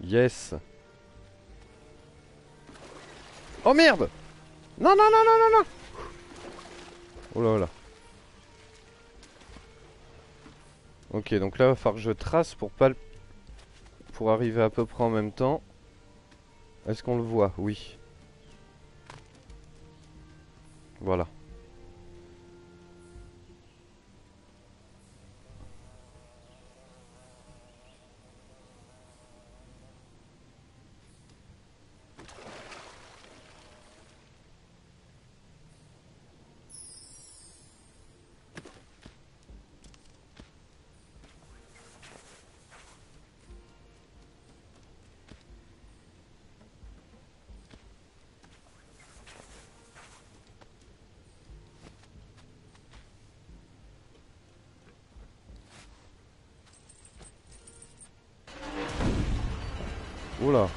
Yes. Oh merde. Non, non, non, non, non, non. Oh là là. Ok, donc là, il va falloir que je trace pour pas le... pour arriver à peu près en même temps. Est-ce qu'on le voit? Oui. Voilà. Oula.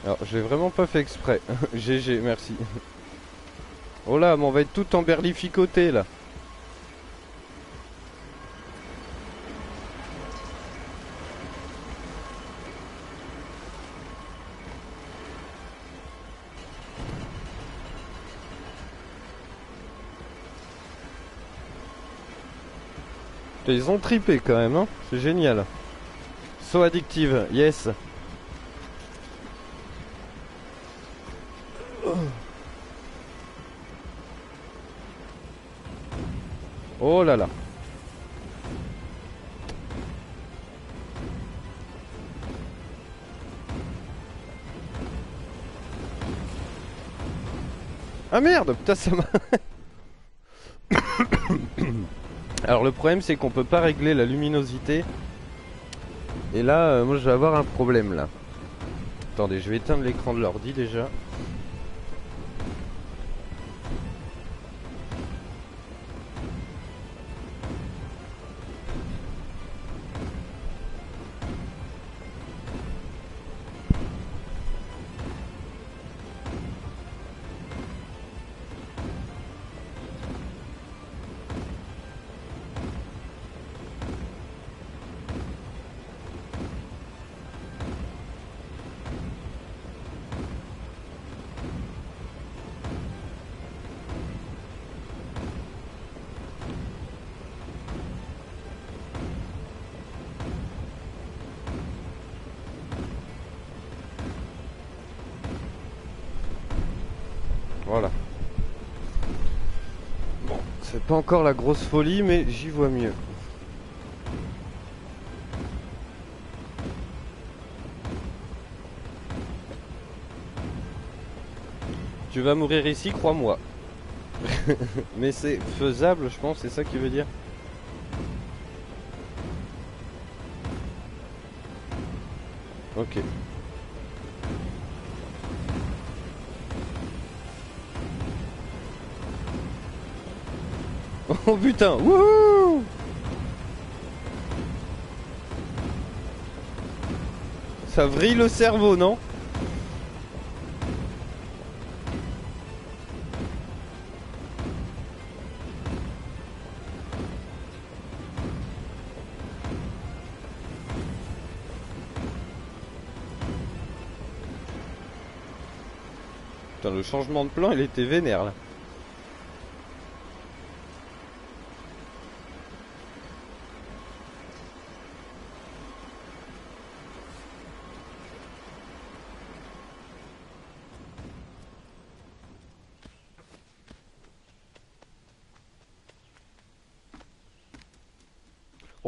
Alors, j'ai vraiment pas fait exprès. GG, merci. Oh là, mais on va être tout emberlificoté là. Ils ont tripé quand même, hein. C'est génial. So addictive, yes. Oh là là. Ah merde, putain ça m'a... Alors le problème c'est qu'on peut pas régler la luminosité. Et là, moi je vais avoir un problème là. Attendez, je vais éteindre l'écran de l'ordi déjà. Voilà. Bon, c'est pas encore la grosse folie, mais j'y vois mieux. Tu vas mourir ici, crois-moi. Mais c'est faisable, je pense, c'est ça qui veut dire. Ok. Oh putain, wouhou! Ça vrille le cerveau, non? Putain, le changement de plan, il était vénère là.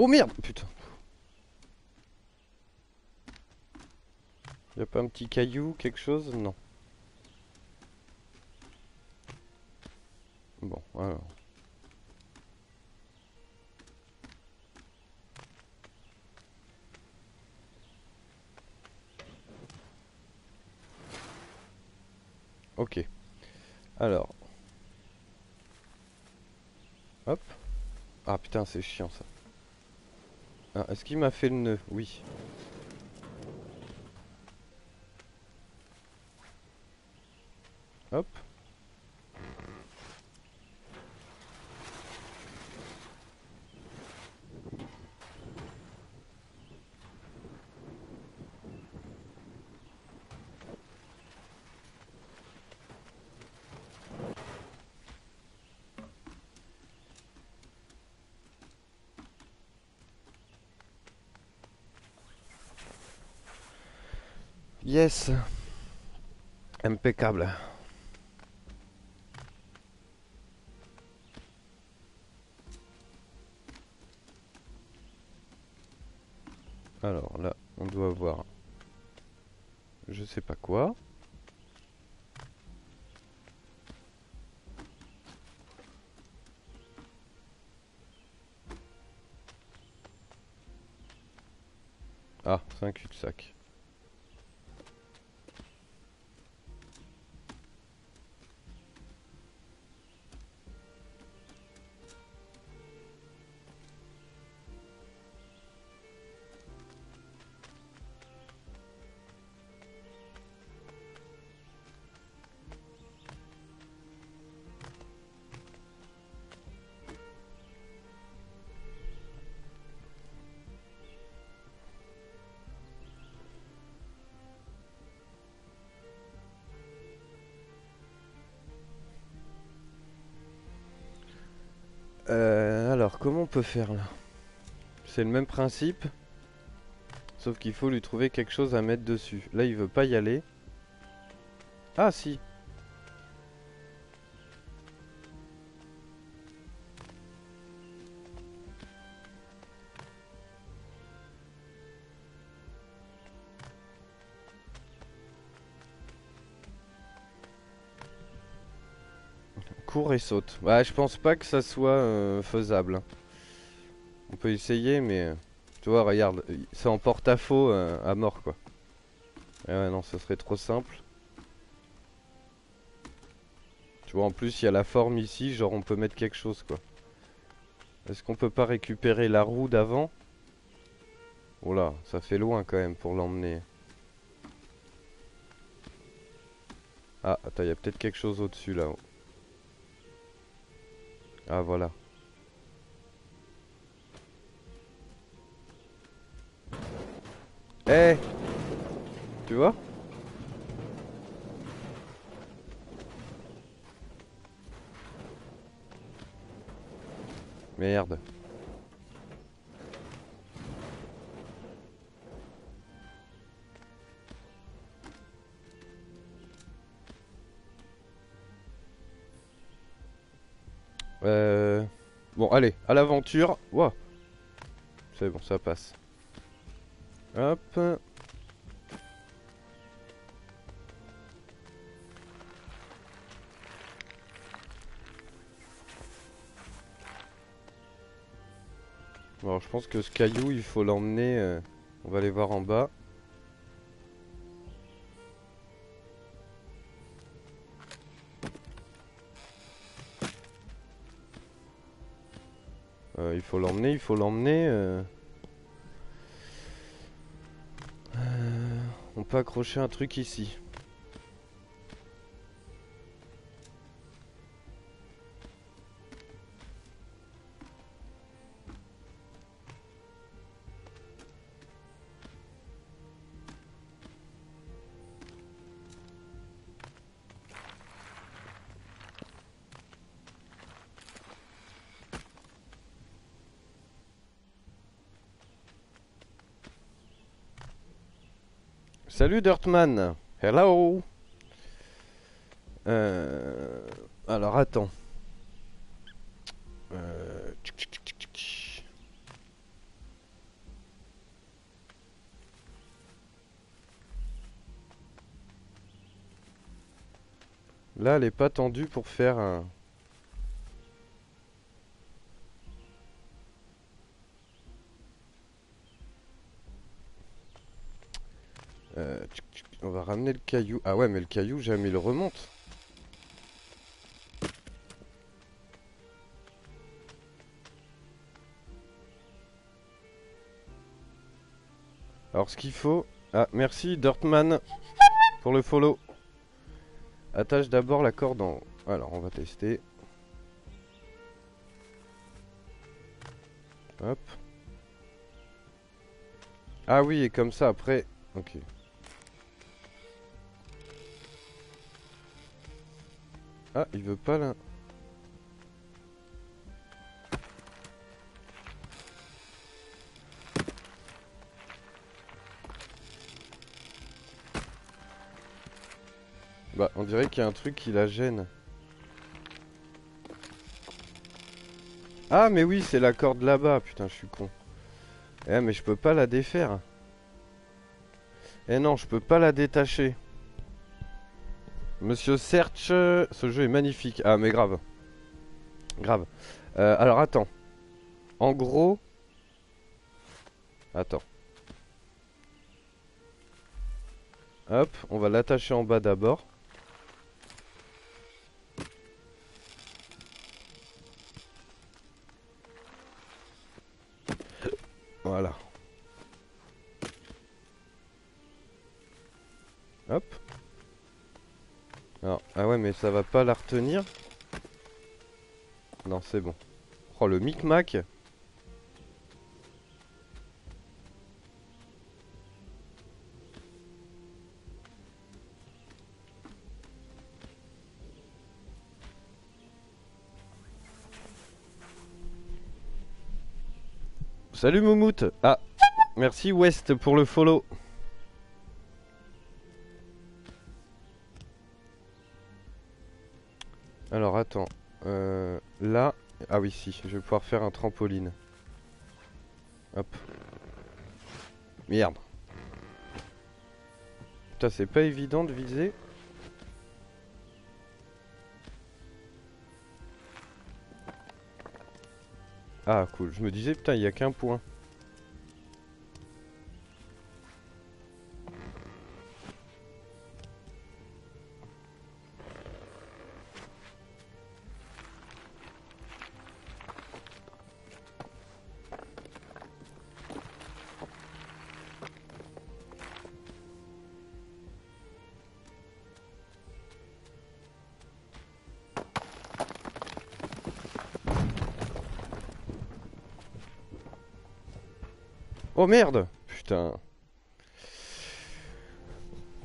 Oh merde, putain. Y a pas un petit caillou, quelque chose? Non. Bon, alors. Ok. Alors. Hop. Ah putain, c'est chiant ça. Ah, est-ce qu'il m'a fait le nœud? Oui. Hop. Yes. Impeccable. Alors là, on doit avoir... Je sais pas quoi. Ah, c'est un cul-de-sac. Alors, comment on peut faire là? C'est le même principe, sauf qu'il faut lui trouver quelque chose à mettre dessus. Là, il veut pas y aller. Ah, si. Cours et saute. Bah, je pense pas que ça soit faisable. On peut essayer, mais... tu vois, regarde, c'est en porte-à-faux à mort, quoi. Ah ouais, non, ça serait trop simple. Tu vois, en plus, il y a la forme ici, genre on peut mettre quelque chose, quoi. Est-ce qu'on peut pas récupérer la roue d'avant? Oh là, ça fait loin quand même pour l'emmener. Ah, attends, il y a peut-être quelque chose au-dessus, là-haut. Ah, voilà. Eh, tu vois? Merde. Euh... Bon, allez, à l'aventure. Ouah, c'est bon, ça passe. Hop. Bon, alors, je pense que ce caillou, il faut l'emmener. On va aller voir en bas. Il faut l'emmener, il faut l'emmener. On peut accrocher un truc ici. Salut Dirtman. Hello. Euh, Alors attends. Tchic, tchic, tchic, tchic, tchic. Là, elle est pas tendue pour faire un... Tchic, tchic. On va ramener le caillou. Ah ouais, mais le caillou, jamais il remonte. Alors ce qu'il faut... Ah, merci Dirtman pour le follow. Attache d'abord la corde en haut. Alors, on va tester. Hop. Ah oui, et comme ça après... Ok. Ah, il veut pas là. Bah, on dirait qu'il y a un truc qui la gêne. Ah, mais oui, c'est la corde là-bas. Putain, je suis con. Eh, mais je peux pas la défaire. Eh non, je peux pas la détacher. Monsieur Search, ce jeu est magnifique. Ah, mais grave. Grave. Alors, attends. En gros... Attends. Hop, on va l'attacher en bas d'abord. Voilà. Hop. Alors, ah ouais, mais ça va pas la retenir. Non, c'est bon. Oh, le micmac. Salut Moumout. Ah, merci West pour le follow. Alors attends, là, ah oui si, je vais pouvoir faire un trampoline. Hop. Merde. Putain, c'est pas évident de viser. Ah cool, je me disais putain, il y a qu'un point. Oh merde! Putain.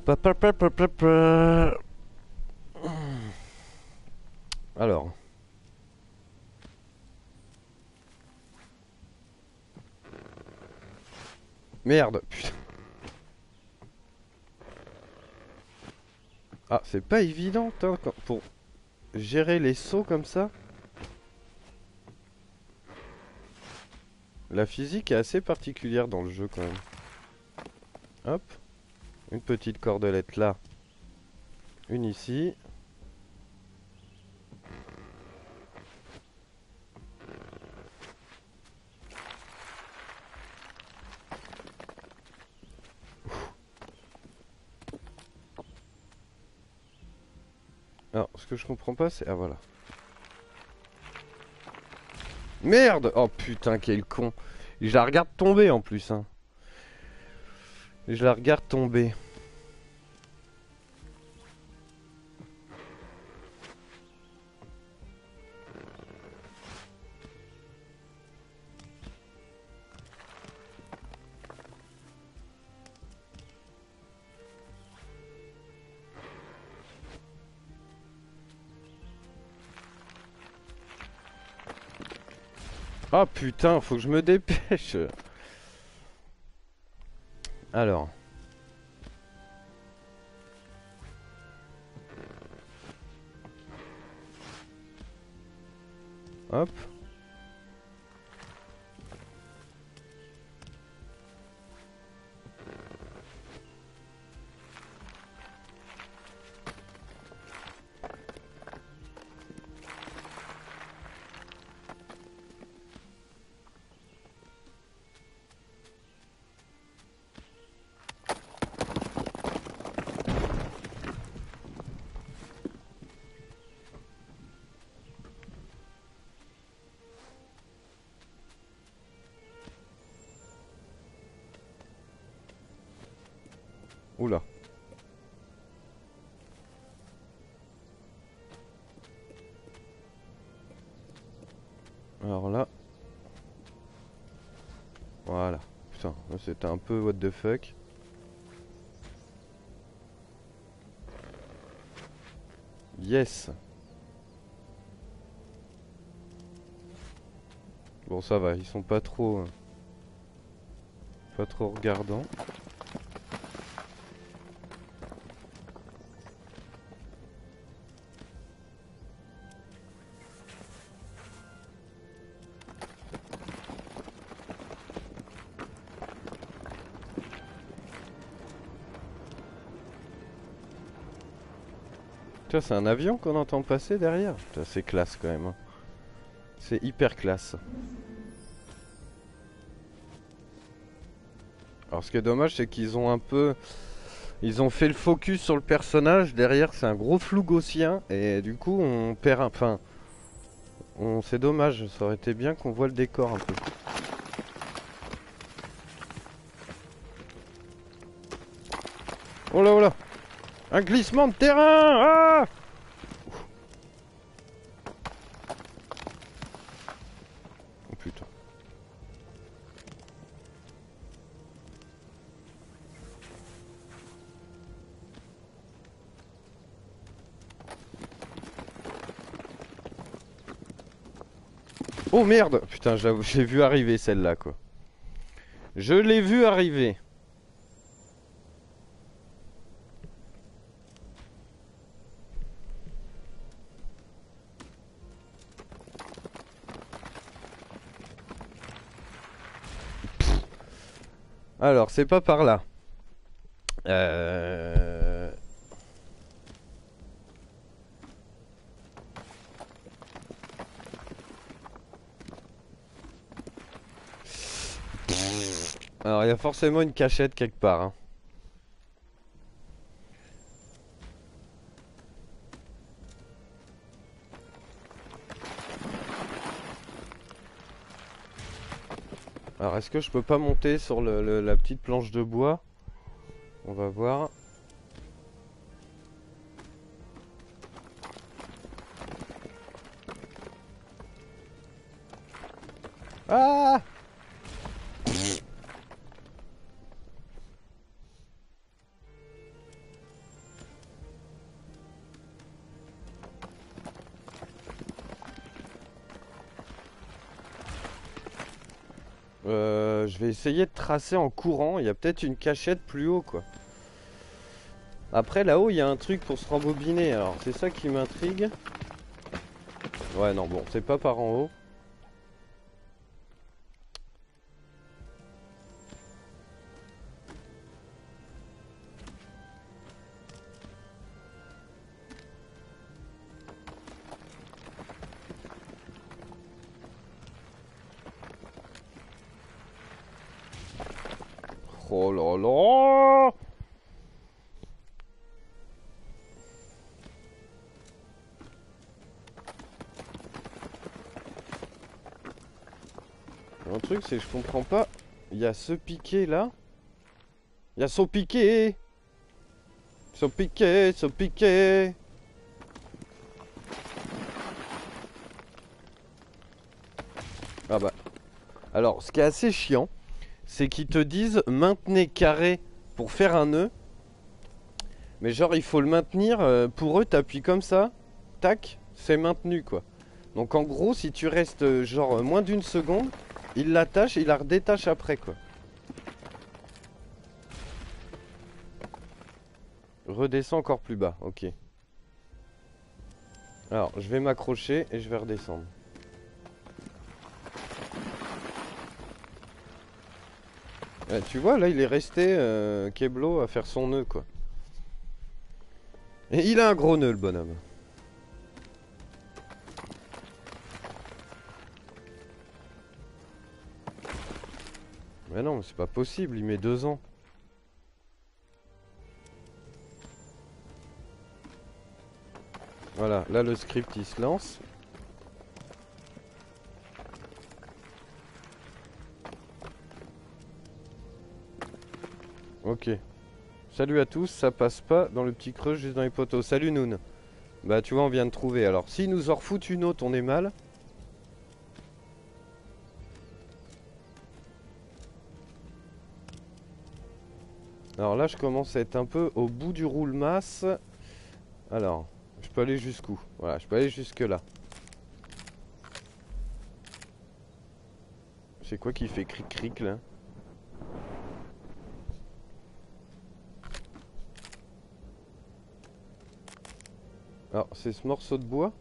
Pa, pa, pa, pa, pa, pa. Alors. Merde, putain. Ah, c'est pas évident, hein, pour gérer les sauts comme ça. La physique est assez particulière dans le jeu quand même. Hop. Une petite cordelette là. Une ici. Alors, ce que je comprends pas, c'est... Ah, voilà. Merde! Oh putain, quel con. Je la regarde tomber en plus, hein. Je la regarde tomber. Oh putain, faut que je me dépêche. Alors. Hop. Oula. Alors là. Voilà. Putain, c'était un peu what the fuck. Yes. Bon, ça va, ils sont pas trop regardants. Putain, c'est un avion qu'on entend passer derrière. Putain, c'est classe quand même. Hein. C'est hyper classe. Alors ce qui est dommage, c'est qu'ils ont un peu... Ils ont fait le focus sur le personnage. Derrière, c'est un gros flou gaussien. Et du coup, on perd un... Enfin... C'est dommage. Ça aurait été bien qu'on voit le décor un peu. Oh là, oh là! Un glissement de terrain! Ah! Oh putain. Oh merde! Putain, j'ai vu arriver celle-là, quoi. Je l'ai vu arriver. Alors, c'est pas par là. Alors, il y a forcément une cachette quelque part. Hein. Alors, est-ce que je peux pas monter sur la petite planche de bois? On va voir. Ah! Je vais essayer de tracer en courant. Il y a peut-être une cachette plus haut, quoi. Après, là-haut, il y a un truc pour se rembobiner. Alors, c'est ça qui m'intrigue. Ouais, non, bon, c'est pas par en haut. Oh là là! Un truc, c'est que je comprends pas. Il y a ce piqué là. Il y a son piqué! Son piqué, son piqué! Ah bah. Alors, ce qui est assez chiant, c'est qu'ils te disent maintenez carré pour faire un nœud. Mais genre, il faut le maintenir. Pour eux, t'appuies comme ça. Tac, c'est maintenu quoi. Donc en gros, si tu restes genre moins d'une seconde, il l'attache et il la redétache après quoi. Redescends encore plus bas, ok. Alors, je vais m'accrocher et je vais redescendre. Tu vois, là, il est resté Keblo à faire son nœud quoi. Et il a un gros nœud le bonhomme. Mais non, c'est pas possible, il met 2 ans. Voilà, là le script il se lance. Ok. Salut à tous, ça passe pas dans le petit creux juste dans les poteaux. Salut Noon. Bah tu vois on vient de trouver. Alors s'il nous en refout une autre on est mal. Alors là je commence à être un peu au bout du roule-masse. Alors, je peux aller jusqu'où? Voilà, je peux aller jusque là. C'est quoi qui fait cric cric là? Alors c'est ce morceau de bois.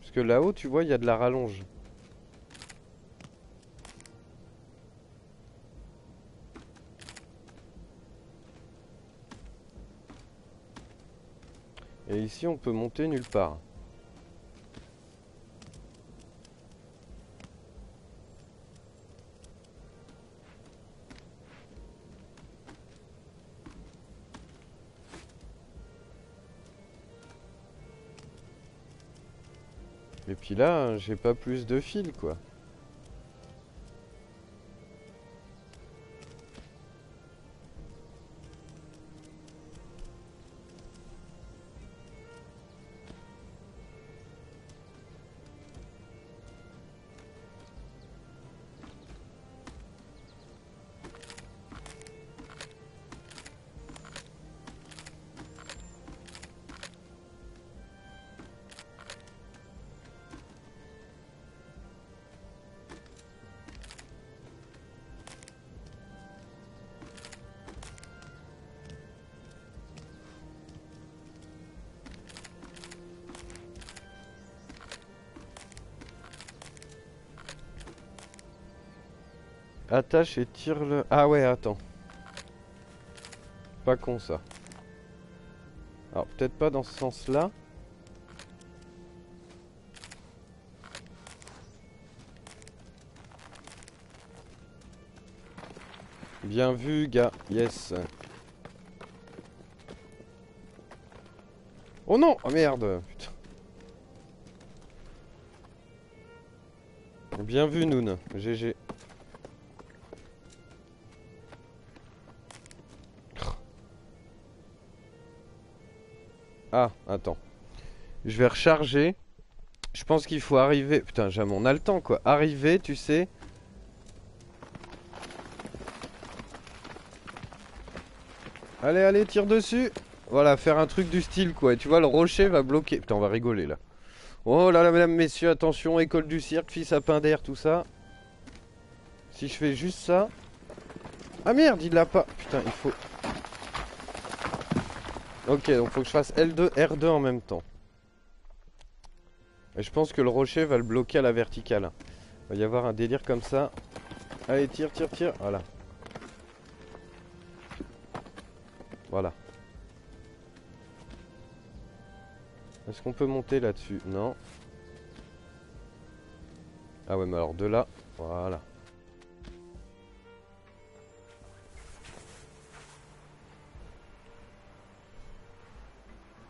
Parce que là-haut tu vois il y a de la rallonge. Et ici on peut monter nulle part. Et puis là, j'ai pas plus de fil quoi. Attache et tire le... Ah ouais, attends. Pas con ça. Alors peut-être pas dans ce sens-là. Bien vu, gars. Yes. Oh non! Oh merde! Putain. Bien vu, Noon. GG. Ah, attends. Je vais recharger. Je pense qu'il faut arriver... Putain, jamais on a le temps, quoi. Arriver, tu sais... Allez, allez, tire dessus. Voilà, faire un truc du style, quoi. Et tu vois, le rocher va bloquer. Putain, on va rigoler, là. Oh là là, mesdames, messieurs, attention, école du cirque, fils à pain d'air, tout ça. Si je fais juste ça... Ah merde, il l'a pas. Putain, il faut... Ok, donc faut que je fasse L2, R2 en même temps. Et je pense que le rocher va le bloquer à la verticale. Il va y avoir un délire comme ça. Allez, tire, tire, tire. Voilà. Voilà. Est-ce qu'on peut monter là-dessus? Non. Ah ouais, mais alors de là, voilà.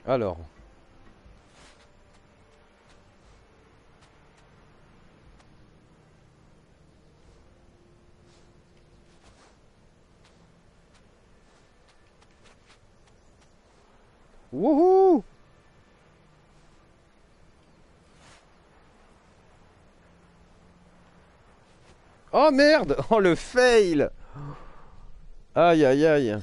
Alors. Wouhou! Oh merde! Oh le fail! Aïe aïe aïe.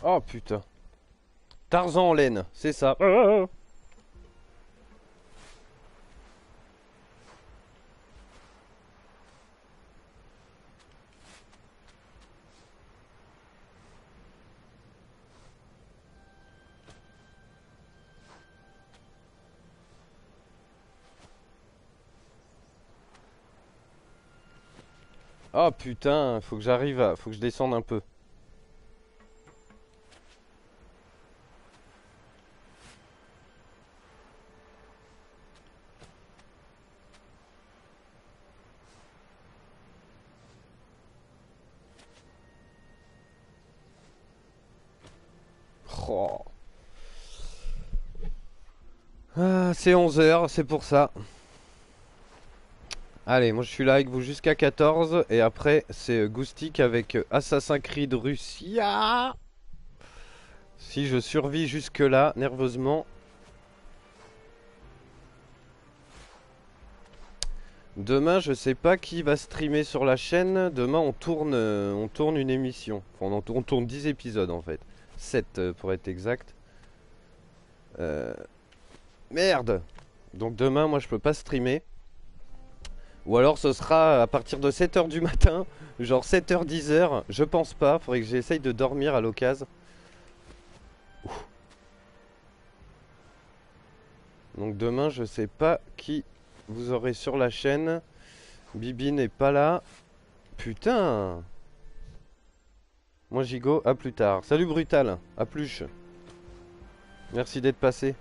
Oh putain. Tarzan en laine, c'est ça. Oh putain, faut que j'arrive à... Faut que je descende un peu. Oh. Ah, c'est 11 h, c'est pour ça. Allez, moi je suis là avec vous jusqu'à 14. Et après, c'est Goustic avec Assassin's Creed Russia. Si je survis jusque-là, nerveusement. Demain, je sais pas qui va streamer sur la chaîne. Demain, on tourne une émission. Enfin, on tourne 10 épisodes en fait. 7 pour être exact. Euh, Merde. Donc demain, moi, je peux pas streamer. Ou alors ce sera à partir de 7h du matin, genre 7h, 10h. Je pense pas, faudrait que j'essaye de dormir à l'occasion. Donc demain, je sais pas qui vous aurez sur la chaîne. Bibi n'est pas là. Putain. Moi j'y go, à plus tard. Salut Brutal, à plus. Merci d'être passé.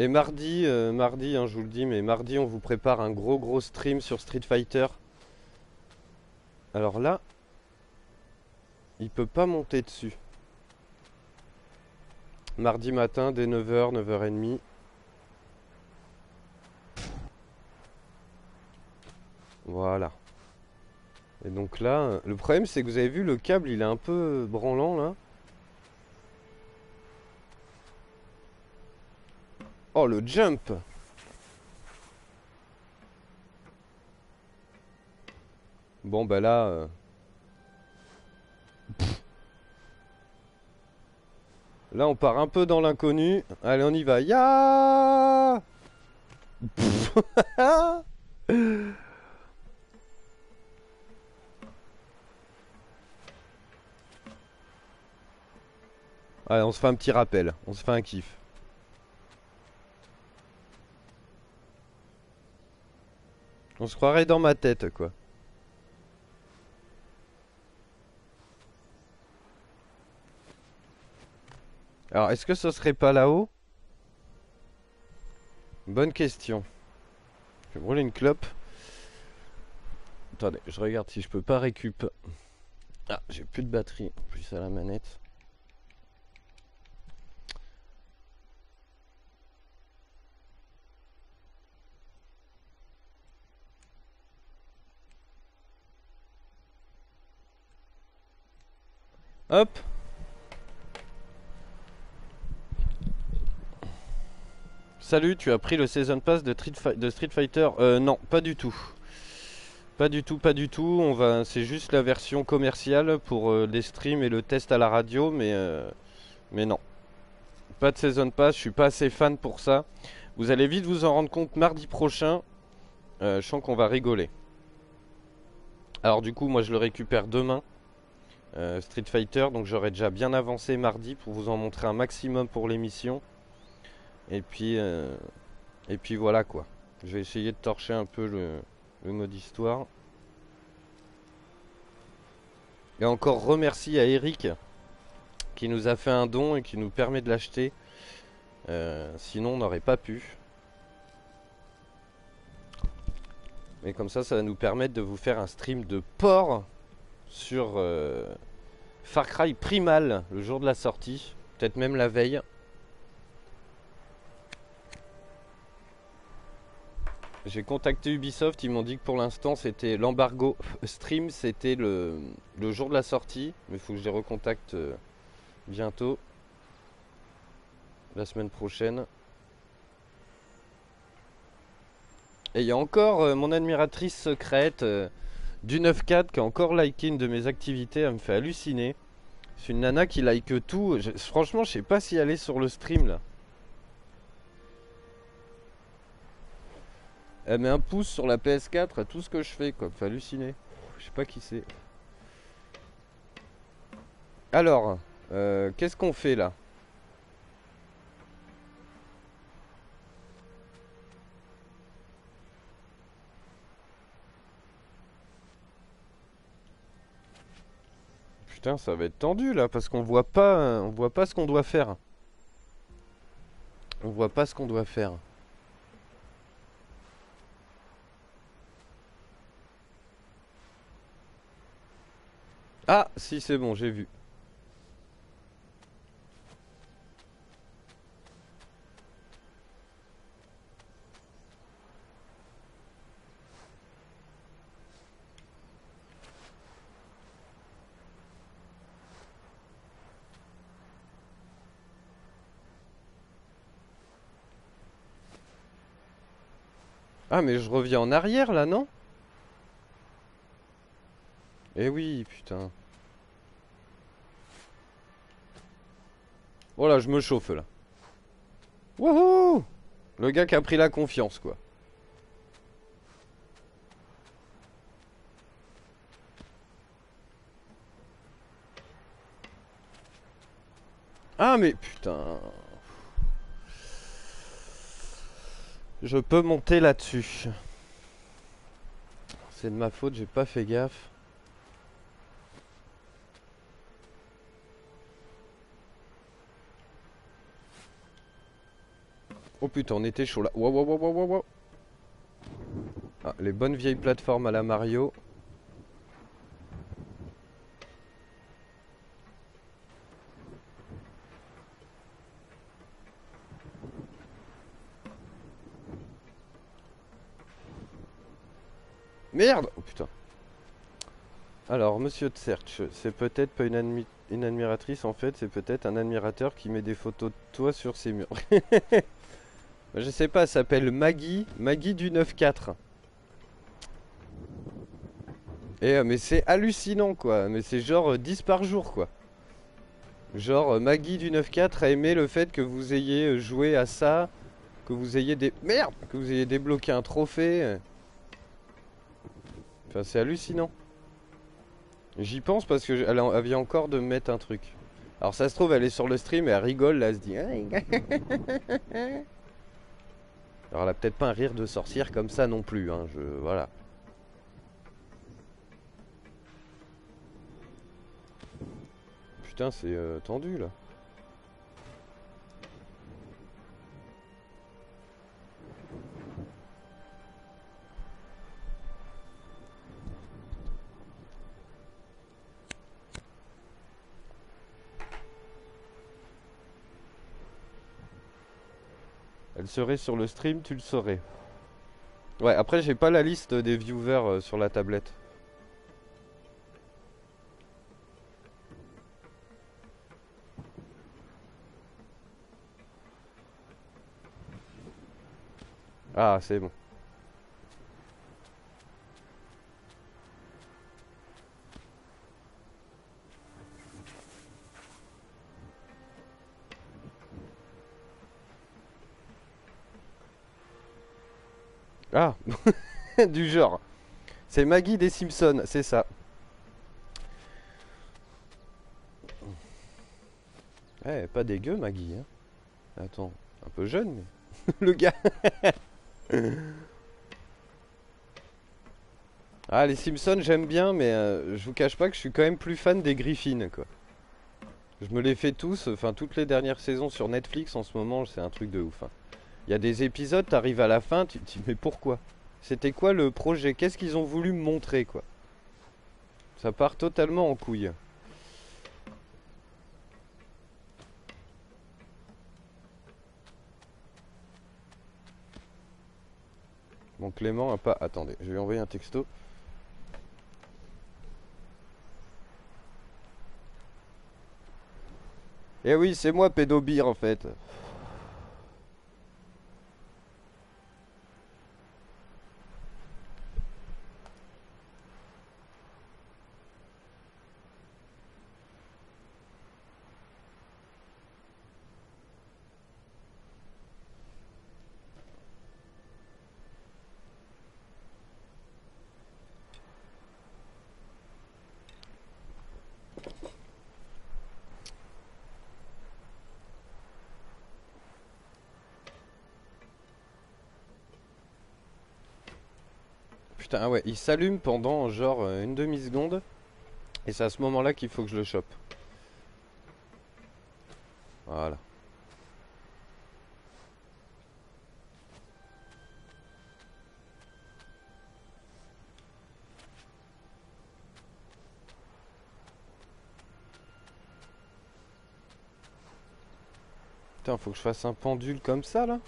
Et mardi, hein, je vous le dis, mais mardi on vous prépare un gros stream sur Street Fighter. Alors là, il peut pas monter dessus. Mardi matin dès 9h, 9h30. Voilà. Et donc là, le problème c'est que vous avez vu le câble il est un peu branlant là. Oh le jump. Bon bah là là on part un peu dans l'inconnu. Allez on y va. Ya. Allez on se fait un petit rappel. On se fait un kiff. On se croirait dans ma tête quoi. Alors est-ce que ce serait pas là-haut? Bonne question. Je vais brûler une clope. Attendez, je regarde si je peux pas récup. Ah, j'ai plus de batterie, plus à la manette. Hop. Salut, tu as pris le Season Pass de Street Fighter? Non, pas du tout. Pas du tout, pas du tout. C'est juste la version commerciale pour les streams et le test à la radio, mais non. Pas de Season Pass, je suis pas assez fan pour ça. Vous allez vite vous en rendre compte mardi prochain. Je sens qu'on va rigoler. Alors du coup, moi je le récupère demain. Street Fighter, donc j'aurai déjà bien avancé mardi pour vous en montrer un maximum pour l'émission. Et puis voilà quoi. Je vais essayer de torcher un peu le mode histoire. Et encore remercie à Eric qui nous a fait un don et qui nous permet de l'acheter. Sinon on n'aurait pas pu. Mais comme ça va nous permettre de vous faire un stream de port sur Far Cry Primal le jour de la sortie. Peut-être même la veille. J'ai contacté Ubisoft, ils m'ont dit que pour l'instant c'était l'embargo stream, c'était le jour de la sortie. Mais il faut que je les recontacte bientôt. La semaine prochaine. Et il y a encore mon admiratrice secrète du 9-4 qui a encore liké une de mes activités, elle me fait halluciner. C'est une nana qui like tout. Franchement, je sais pas si elle est sur le stream là. Elle met un pouce sur la PS4 à tout ce que je fais, quoi. Elle me fait halluciner. Je sais pas qui c'est. Alors, qu'est-ce qu'on fait là? Putain, ça va être tendu là parce qu'on voit pas ce qu'on doit faire. On voit pas ce qu'on doit faire. Ah, si c'est bon, j'ai vu. Ah mais je reviens en arrière là, non? Eh oui, putain. Voilà, je me chauffe là. Wouhou! Le gars qui a pris la confiance, quoi. Ah, mais putain. Je peux monter là-dessus. C'est de ma faute, j'ai pas fait gaffe. Oh putain, on était chaud là. Wow, wow, wow, wow, wow, wow. Ah, les bonnes vieilles plateformes à la Mario. Merde! Oh putain. Alors, monsieur Tserch, c'est peut-être pas une admiratrice en fait, c'est peut-être un admirateur qui met des photos de toi sur ses murs. Je sais pas, elle s'appelle Maggie, Maggie du 9-4. Et mais c'est hallucinant quoi, mais c'est genre 10 par jour quoi. Genre Maggie du 9-4 a aimé le fait que vous ayez joué à ça, que vous ayez des... Merde! Que vous ayez débloqué un trophée. Enfin, c'est hallucinant. J'y pense parce que elle vient encore de me mettre un truc. Alors ça se trouve, elle est sur le stream et elle rigole là, elle se dit... Alors elle a peut-être pas un rire de sorcière comme ça non plus, hein, Voilà. Putain, c'est tendu là. Elle serait sur le stream, tu le saurais. Ouais, après j'ai pas la liste des viewers sur la tablette. Ah, c'est bon. Ah, du genre. C'est Maggie des Simpsons, c'est ça. Eh, pas dégueu Maggie, hein. Attends, un peu jeune, mais... Le gars. Ah, les Simpsons, j'aime bien, mais je vous cache pas que je suis quand même plus fan des Griffins, quoi. Je me les fais tous, enfin toutes les dernières saisons sur Netflix en ce moment, c'est un truc de ouf, hein. Il y a des épisodes, t'arrives à la fin, tu te dis mais pourquoi? C'était quoi le projet? Qu'est-ce qu'ils ont voulu me montrer, quoi? Ça part totalement en couille. Bon, Clément a pas... Attendez, je vais lui envoyer un texto. Eh oui, c'est moi, Pédobir, en fait. Putain, ah ouais, il s'allume pendant genre une demi-seconde. Et c'est à ce moment-là qu'il faut que je le chope. Voilà. Putain, faut que je fasse un pendule comme ça, là?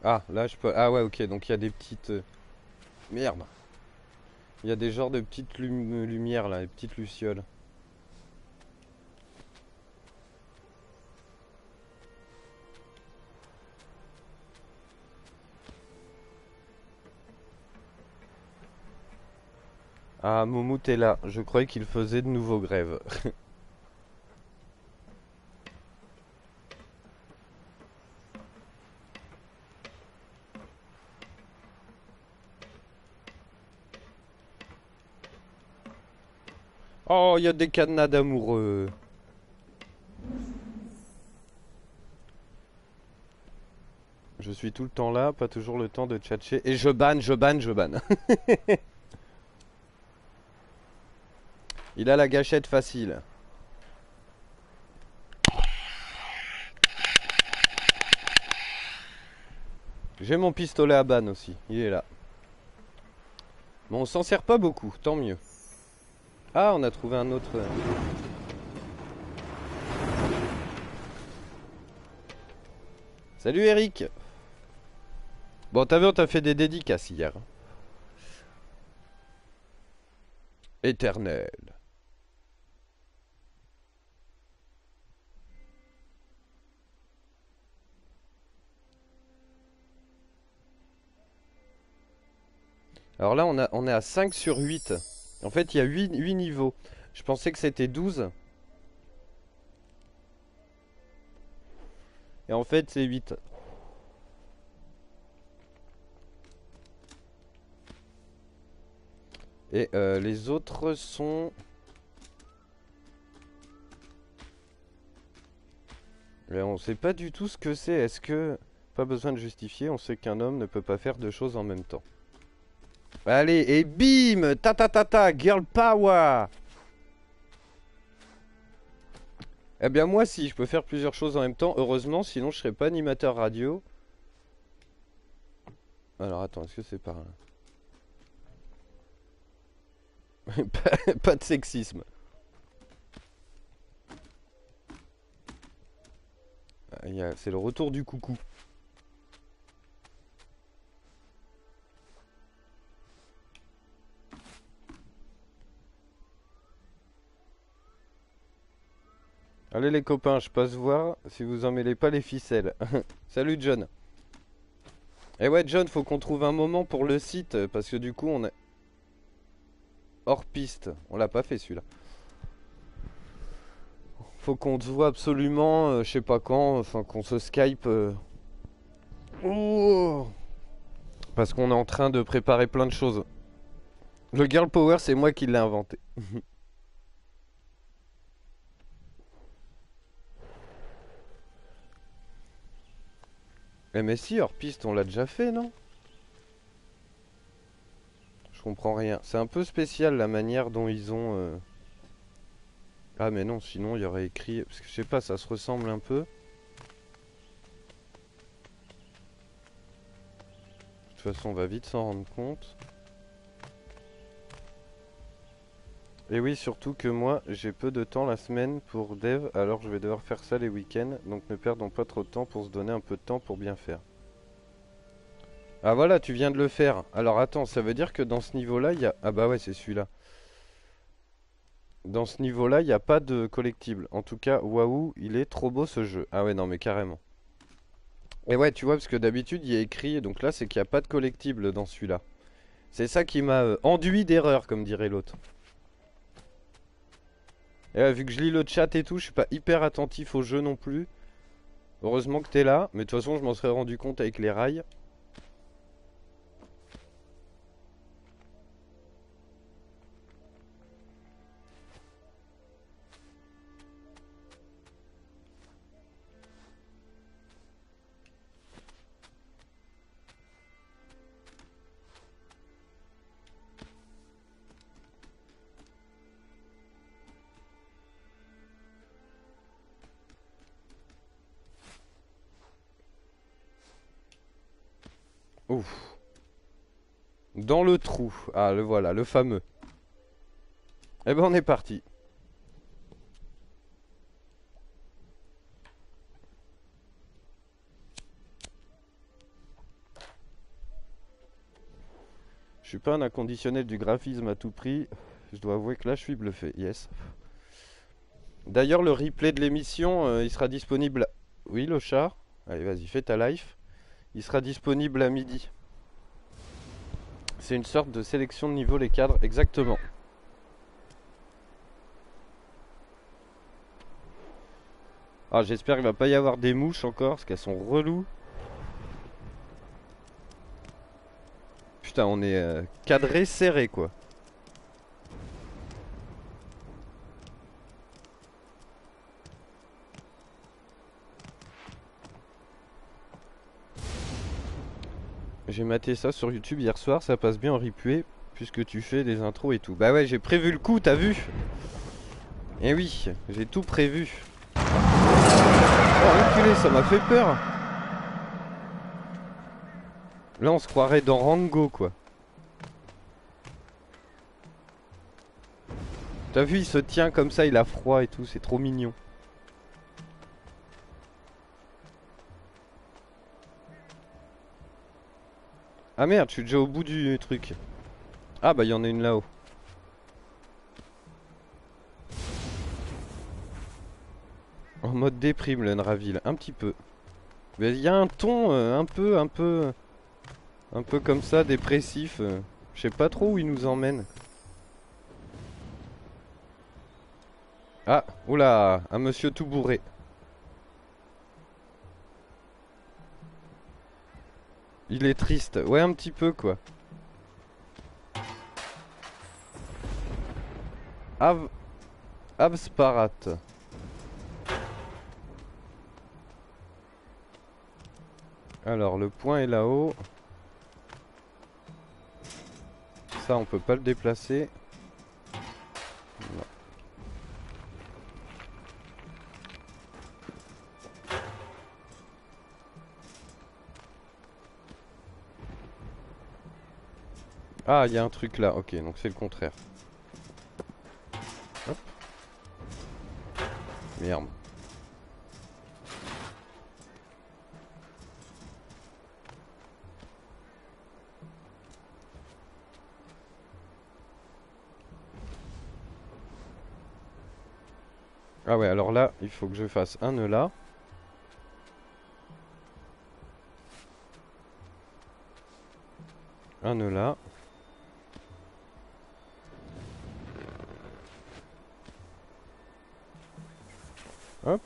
Ah, là, je peux... Ah ouais, ok, donc il y a des petites... Merde. Il y a des genres de petites lumières, là, des petites lucioles. Ah, Moumout est là. Je croyais qu'il faisait de nouveau grève. Oh, il y a des cadenas d'amoureux. Je suis tout le temps là, pas toujours le temps de tchatcher. Et je banne, je banne, je banne. Il a la gâchette facile. J'ai mon pistolet à ban aussi, il est là. Bon, on s'en sert pas beaucoup, tant mieux. Ah, on a trouvé un autre. Salut Eric. Bon, t'as vu, on t'a fait des dédicaces hier. Éternel. Alors là, on est à 5 sur 8. En fait, il y a 8 niveaux. Je pensais que c'était 12. Et en fait, c'est 8. Et les autres sont... Et on sait pas du tout ce que c'est. Est-ce que... Pas besoin de justifier, on sait qu'un homme ne peut pas faire deux choses en même temps. Allez, et bim, ta ta ta ta, girl power. Eh bien moi si, je peux faire plusieurs choses en même temps, heureusement, sinon je serais pas animateur radio. Alors attends, est-ce que c'est par là? Pas de sexisme. C'est le retour du coucou. Allez les copains, je passe voir si vous en mêlez pas les ficelles. Salut John. Eh ouais John, faut qu'on trouve un moment pour le site, parce que du coup on est hors piste. On l'a pas fait celui-là. Faut qu'on se voit absolument, je sais pas quand, enfin qu'on se Skype. Oh, parce qu'on est en train de préparer plein de choses. Le girl power, c'est moi qui l'ai inventé. Eh mais si, hors piste, on l'a déjà fait, non? Je comprends rien. C'est un peu spécial la manière dont ils ont... Ah mais non, sinon il y aurait écrit... Parce que je sais pas, ça se ressemble un peu. De toute façon, on va vite s'en rendre compte. Et oui, surtout que moi, j'ai peu de temps la semaine pour dev, alors je vais devoir faire ça les week-ends. Donc ne perdons pas trop de temps pour se donner un peu de temps pour bien faire. Ah voilà, tu viens de le faire. Alors attends, ça veut dire que dans ce niveau-là, il y a... Ah bah ouais, c'est celui-là. Dans ce niveau-là, il n'y a pas de collectible. En tout cas, waouh, il est trop beau ce jeu. Ah ouais, non mais carrément. Et ouais, tu vois, parce que d'habitude, il y a écrit... Donc là, c'est qu'il n'y a pas de collectible dans celui-là. C'est ça qui m'a enduit d'erreur, comme dirait l'autre. Et ouais, vu que je lis le chat et tout, je suis pas hyper attentif au jeu non plus. Heureusement que t'es là, mais de toute façon, je m'en serais rendu compte avec les rails. Ouf. Dans le trou. Ah, le voilà, le fameux. Eh ben, on est parti. Je suis pas un inconditionnel du graphisme à tout prix. Je dois avouer que là, je suis bluffé. Yes. D'ailleurs, le replay de l'émission, il sera disponible... Oui, le chat. Allez, vas-y, fais ta life. Il sera disponible à midi. C'est une sorte de sélection de niveau les cadres, exactement. Ah, j'espère qu'il va pas y avoir des mouches encore, parce qu'elles sont reloues. Putain, on est cadré, serré, quoi. J'ai maté ça sur YouTube hier soir, ça passe bien en replay, puisque tu fais des intros et tout. Bah ouais, j'ai prévu le coup, t'as vu? Eh oui, j'ai tout prévu. Oh, enculé, ça m'a fait peur. Là, on se croirait dans Rango, quoi. T'as vu, il se tient comme ça, il a froid et tout, c'est trop mignon. Ah merde, je suis déjà au bout du truc. Ah bah, il y en a une là-haut. En mode déprime, le Nraville, un petit peu. Mais il y a un ton un peu comme ça, dépressif. Je sais pas trop où il nous emmène. Ah, oula, un monsieur tout bourré. Il est triste. Ouais, un petit peu, quoi. Av... Avsparat. Alors, le point est là-haut. Ça, on peut pas le déplacer. Non. Ah, il y a un truc là. Ok, donc c'est le contraire. Hop. Merde. Ah ouais, alors là, il faut que je fasse un nœud là. Un nœud là. Hop.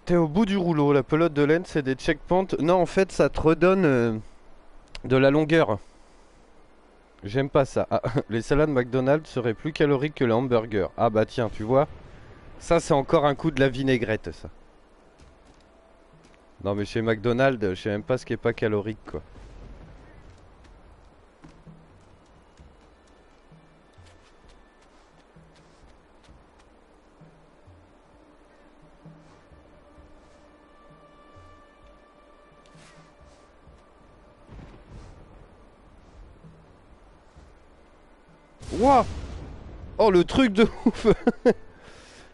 T'es au bout du rouleau. La pelote de laine, c'est des checkpoints. Non, en fait, ça te redonne de la longueur. J'aime pas ça. Ah, les salades McDonald's seraient plus caloriques que les hamburgers. Ah bah tiens, tu vois. Ça, c'est encore un coup de la vinaigrette, ça. Non, mais chez McDonald's, je sais même pas ce qui est pas calorique, quoi. Wouah! Oh, le truc de ouf!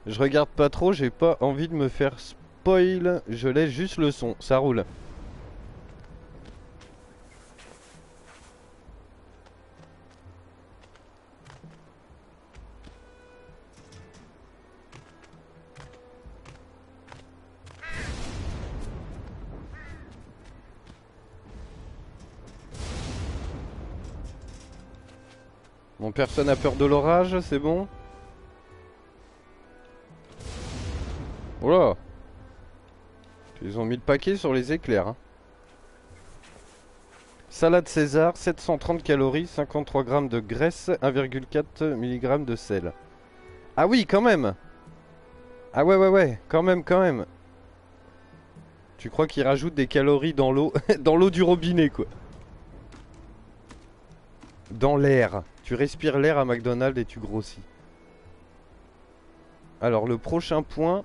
Je regarde pas trop, j'ai pas envie de me faire spoil. Je laisse juste le son, ça roule. Bon, personne a peur de l'orage, c'est bon? Oh là! Ils ont mis le paquet sur les éclairs, hein. Salade César, 730 calories, 53 grammes de graisse, 1,4 mg de sel. Ah oui, quand même! Ah ouais, ouais, ouais, quand même, quand même. Tu crois qu'ils rajoutent des calories dans l'eau, dans l'eau du robinet, quoi. Dans l'air. Tu respires l'air à McDonald's et tu grossis. Alors, le prochain point.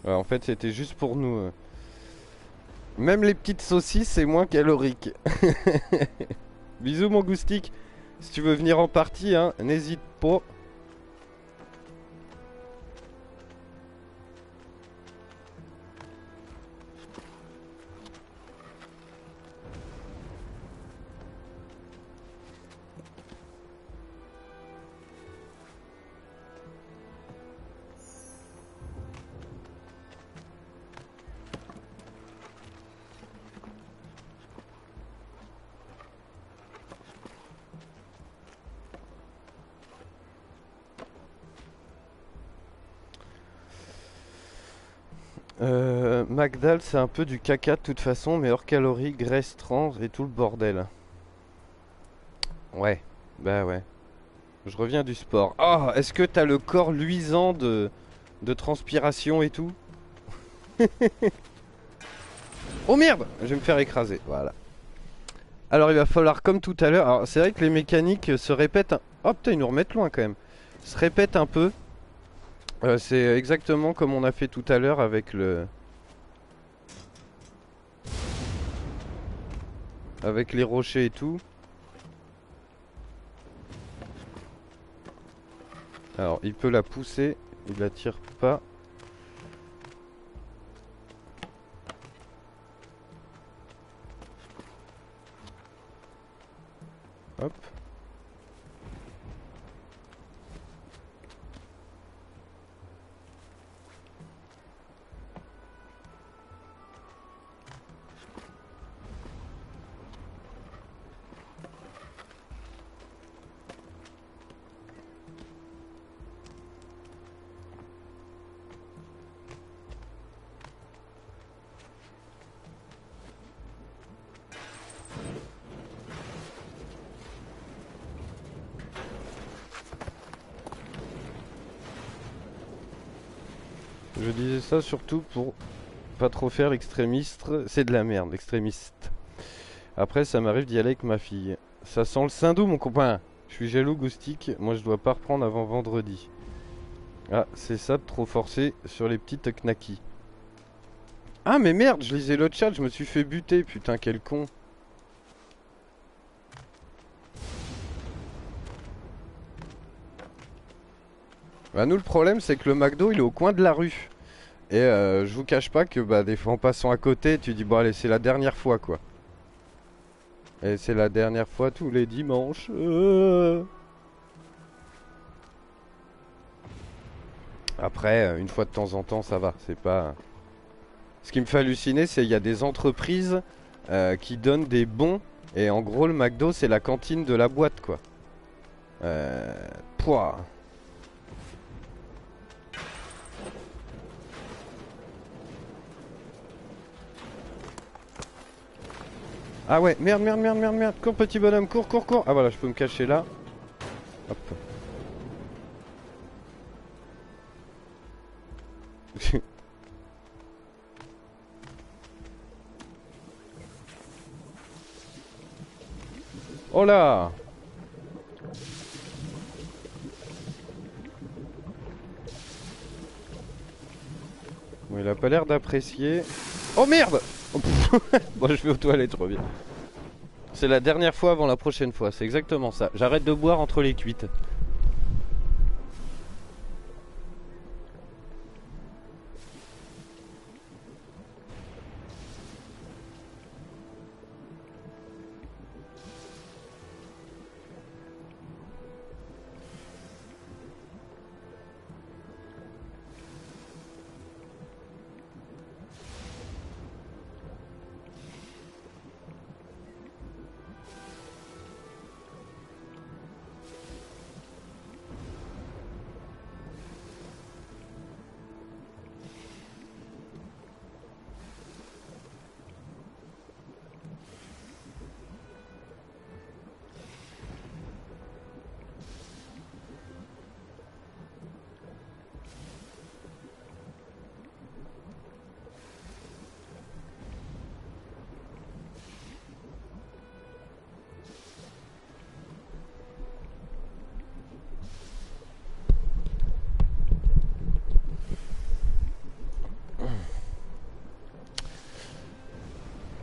Ouais, en fait, c'était juste pour nous. Même les petites saucisses, c'est moins calorique. Bisous, mon goustique. Si tu veux venir en partie, hein, n'hésite pas. Magdal, c'est un peu du caca de toute façon, mais hors calories, graisse trans et tout le bordel. Ouais, bah ouais. Je reviens du sport. Oh, est-ce que t'as le corps luisant de transpiration et tout? Oh merde! Je vais me faire écraser, voilà. Alors il va falloir, comme tout à l'heure, alors c'est vrai que les mécaniques se répètent. Oh putain, ils nous remettent loin quand même. Se répètent un peu. C'est exactement comme on a fait tout à l'heure avec les rochers et tout. Alors il peut la pousser, il la tire pas. Hop. Je disais ça surtout pour pas trop faire l'extrémiste. C'est de la merde, l'extrémiste. Après, ça m'arrive d'y aller avec ma fille. Ça sent le Sindou, mon copain. Je suis jaloux, Goustic. Moi, je dois pas reprendre avant vendredi. Ah, c'est ça de trop forcer sur les petites knackis. Ah, mais merde, je lisais le chat, je me suis fait buter. Putain, quel con. Bah, nous, le problème, c'est que le McDo, il est au coin de la rue. Et je vous cache pas que, bah, des fois, en passant à côté, tu dis, bon, allez, c'est la dernière fois, quoi. Et c'est la dernière fois tous les dimanches. Après, une fois de temps en temps, ça va. C'est pas. Ce qui me fait halluciner, c'est qu'il y a des entreprises qui donnent des bons. Et en gros, le McDo, c'est la cantine de la boîte, quoi. Pouah. Ah ouais, merde, merde, merde, merde, merde. Cours, petit bonhomme, cours, cours, cours. Ah voilà, je peux me cacher là. Hop. Oh là! Bon, il a pas l'air d'apprécier. Oh merde! Oh, bon, je vais aux toilettes, je reviens. C'est la dernière fois avant la prochaine fois, c'est exactement ça. J'arrête de boire entre les cuites.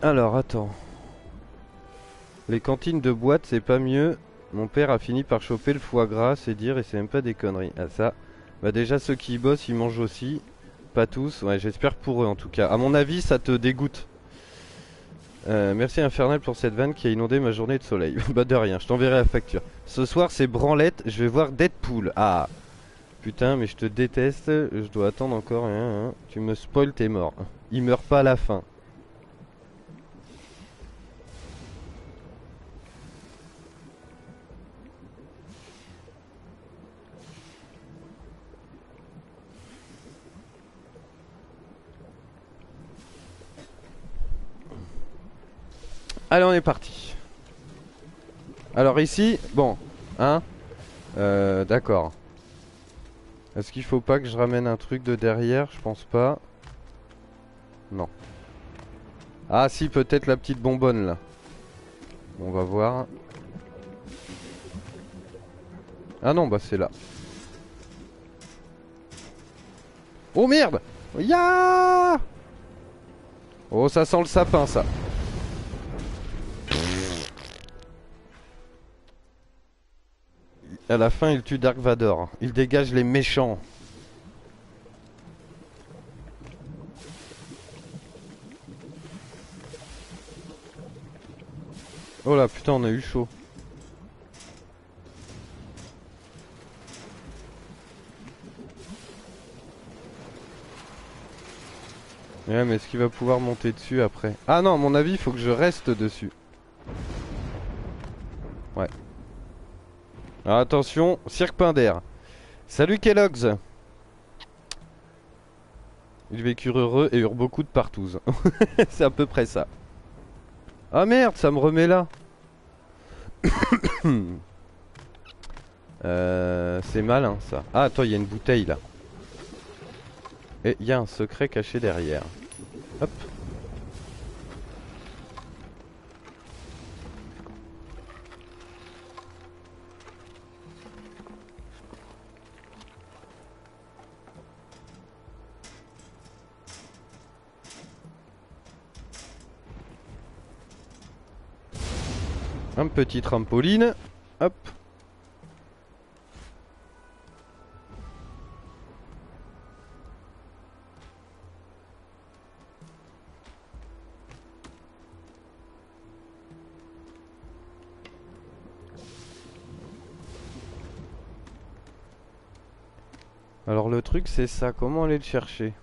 Alors, attends. Les cantines de boîte, c'est pas mieux. Mon père a fini par choper le foie gras, c'est dire, et c'est même pas des conneries. Ah ça, bah déjà ceux qui y bossent, ils mangent aussi. Pas tous, ouais, j'espère pour eux en tout cas. À mon avis, ça te dégoûte. Merci Infernal pour cette vanne qui a inondé ma journée de soleil. Bah de rien, je t'enverrai la facture. Ce soir c'est branlette, je vais voir Deadpool. Ah, putain, mais je te déteste, je dois attendre encore. Tu me spoil, t'es mort. Il meurt pas à la fin. Allez, on est parti. Alors ici, bon, hein, d'accord. Est-ce qu'il faut pas que je ramène un truc de derrière? Je pense pas. Non. Ah si, peut-être la petite bonbonne là. On va voir. Ah non, bah c'est là. Oh merde! Ya! Oh, ça sent le sapin, ça. À la fin, il tue Dark Vador. Il dégage les méchants. Oh là, putain, on a eu chaud. Ouais, mais est-ce qu'il va pouvoir monter dessus après? Ah non, à mon avis, il faut que je reste dessus. Ouais. Alors attention, Cirque Pinder. Salut Kellogg's. Ils vécurent heureux et eurent beaucoup de partous. C'est à peu près ça. Ah merde, ça me remet là. C'est malin ça. Ah attends, il y a une bouteille là. Et il y a un secret caché derrière. Hop. Un petit trampoline. Hop. Alors le truc c'est ça, comment aller le chercher?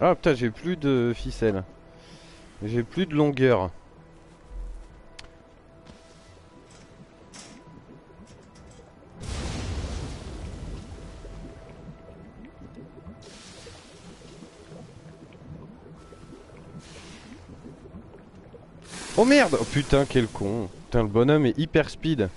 Ah putain, j'ai plus de ficelle. J'ai plus de longueur. Oh merde! Oh putain, quel con. Putain, le bonhomme est hyper speed.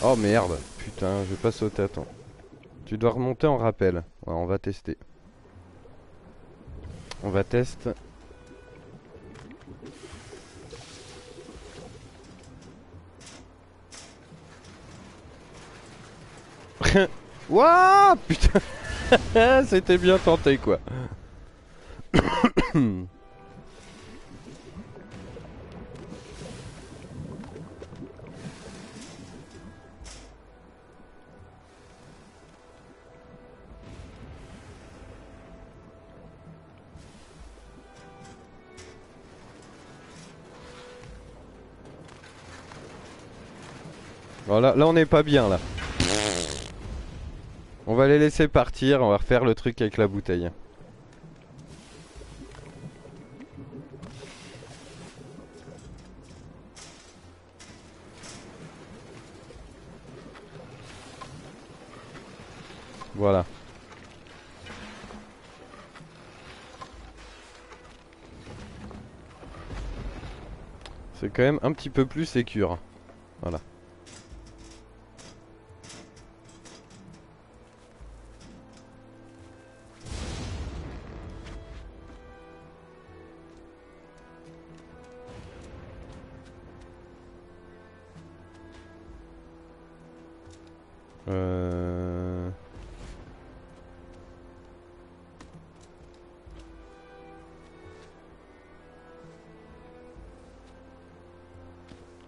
Oh merde. Putain, je vais pas sauter, attends. Tu dois remonter en rappel. Ouais, on va tester. On va tester. Wouah, putain. C'était bien tenté quoi. Voilà, là on n'est pas bien là. On va les laisser partir, on va refaire le truc avec la bouteille. Voilà. C'est quand même un petit peu plus sécure. Voilà.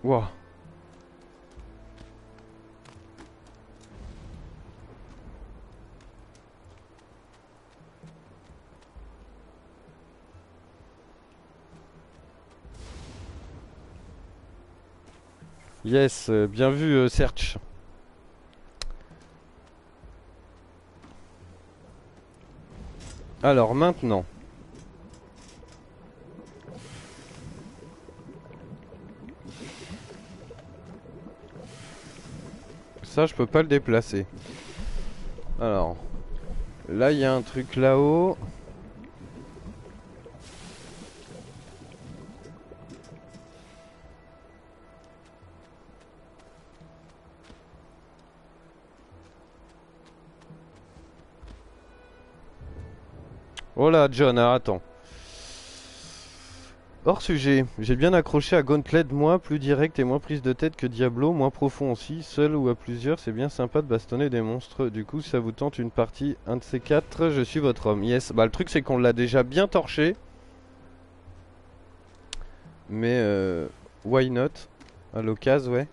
Wouah. Yes, bien vu Search. Alors maintenant. Ça, je peux pas le déplacer. Alors. Là, il y a un truc là-haut. Oh là, John, ah, attends. Hors sujet, j'ai bien accroché à Gauntlet, moi, plus direct et moins prise de tête que Diablo, moins profond aussi, seul ou à plusieurs, c'est bien sympa de bastonner des monstres. Du coup, ça vous tente une partie, un de ces quatre, je suis votre homme. Yes, bah le truc c'est qu'on l'a déjà bien torché. Mais why not? À l'occasion, ouais.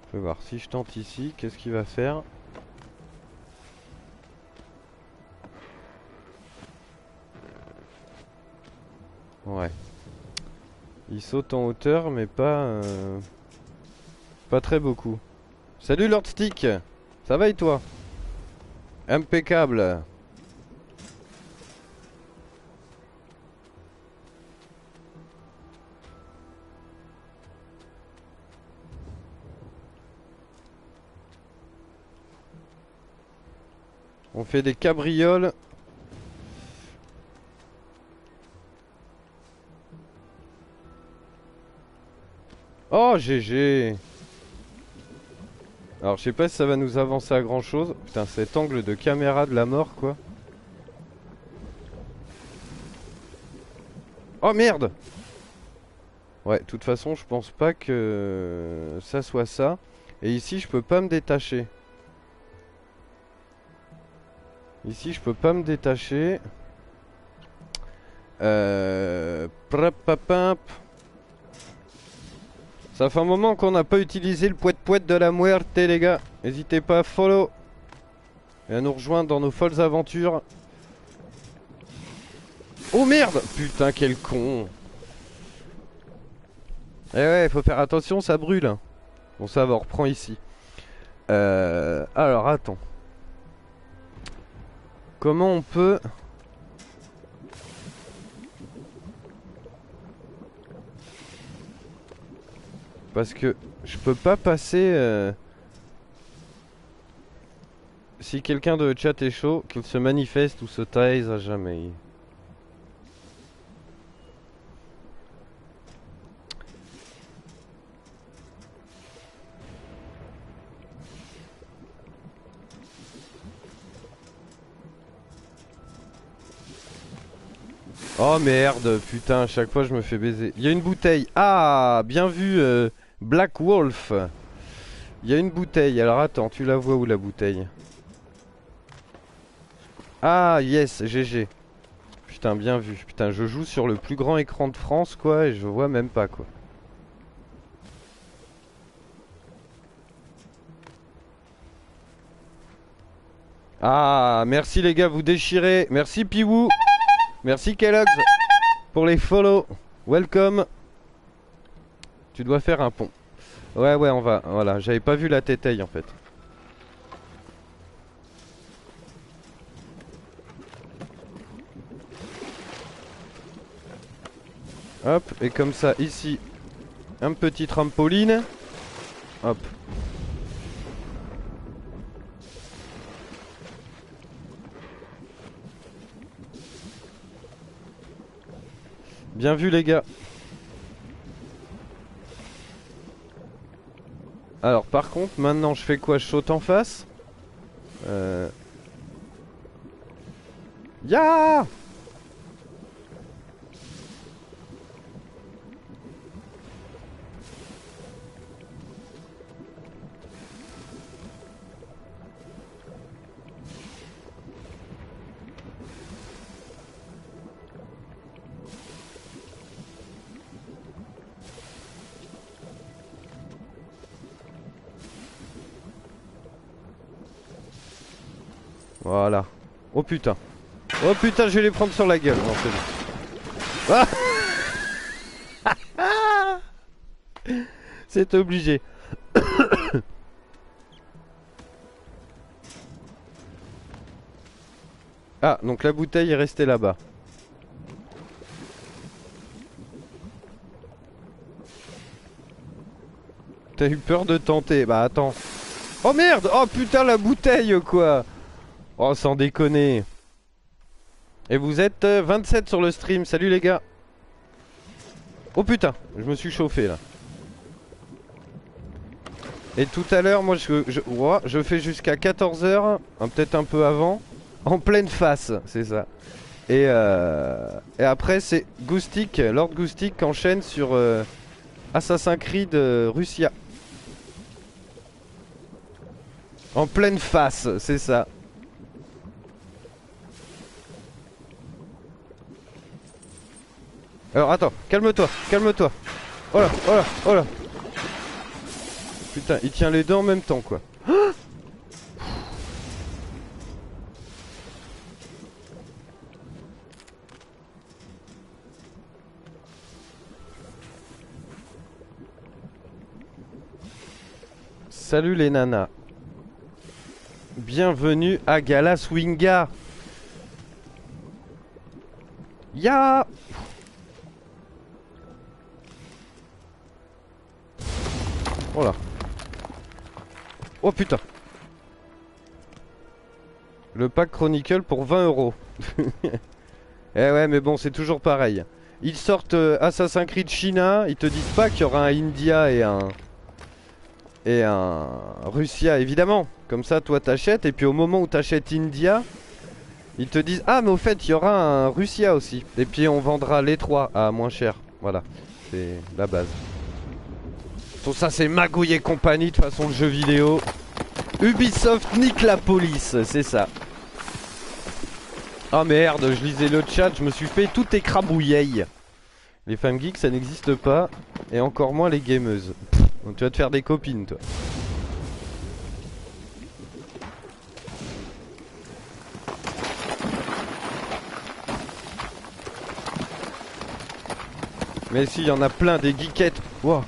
Je vais voir si je tente ici, qu'est-ce qu'il va faire? Ouais. Il saute en hauteur, mais pas très beaucoup. Salut Lord Stick, ça va et toi? Impeccable. On fait des cabrioles. Oh GG. Alors je sais pas si ça va nous avancer à grand chose. Putain, cet angle de caméra de la mort quoi. Oh merde. Ouais, de toute façon je pense pas que ça soit ça. Et ici je peux pas me détacher. Ici je peux pas me détacher. Prapapap. Ça fait un moment qu'on n'a pas utilisé le poète-poète de la muerte les gars. N'hésitez pas à follow et à nous rejoindre dans nos folles aventures. Oh merde. Putain quel con. Eh ouais, faut faire attention, ça brûle. Bon ça va, on reprend ici. Alors attends. Comment on peut... Parce que je peux pas passer... Si quelqu'un de chat est chaud, qu'il se manifeste ou se taise à jamais. Oh merde, putain, à chaque fois je me fais baiser. Il y a une bouteille. Ah, bien vu, Black Wolf. Il y a une bouteille. Alors attends, tu la vois où la bouteille? Ah, yes, GG. Putain, bien vu. Putain, je joue sur le plus grand écran de France, quoi, et je vois même pas, quoi. Ah, merci les gars, vous déchirez. Merci Piwou. Merci Kellogg's pour les follow. Welcome. Tu dois faire un pont. Ouais, ouais, on va. Voilà, j'avais pas vu la tétaille en fait. Hop, et comme ça, ici, un petit trampoline. Hop. Bien vu les gars. Alors par contre, maintenant je fais quoi? Je saute en face. Ya. Voilà. Oh putain. Oh putain, je vais les prendre sur la gueule. Non, c'est bon. Ah c'est obligé. Ah, donc la bouteille est restée là-bas. T'as eu peur de tenter? Bah attends. Oh merde! Oh putain, la bouteille quoi! Oh, sans déconner. Et vous êtes 27 sur le stream. Salut les gars. Oh putain, je me suis chauffé là. Et tout à l'heure, moi je fais jusqu'à 14h, peut-être un peu avant, en pleine face, c'est ça. Et après c'est Goustic, Lord Goustic qui enchaîne sur Assassin's Creed Russia. En pleine face, c'est ça. Alors attends, calme-toi, calme-toi. Oh là, oh là, oh là. Putain, il tient les deux en même temps quoi. Salut les nanas. Bienvenue à Galaswinga. Ya. Oh là. Oh putain. Le pack Chronicle pour 20 €. Eh ouais, mais bon, c'est toujours pareil. Ils sortent Assassin's Creed China, ils te disent pas qu'il y aura un India et un Russia, évidemment. Comme ça, toi t'achètes, et puis au moment où t'achètes India, ils te disent ah mais au fait il y aura un Russia aussi. Et puis on vendra les trois à moins cher. Voilà, c'est la base. Tout ça c'est Magouille et compagnie, de toute façon le jeu vidéo. Ubisoft nique la police, c'est ça. Oh merde, je lisais le chat, je me suis fait tout écrabouiller. Les femmes geeks ça n'existe pas, et encore moins les gameuses. Donc tu vas te faire des copines toi. Mais si, il y en a plein des geekettes. Wow.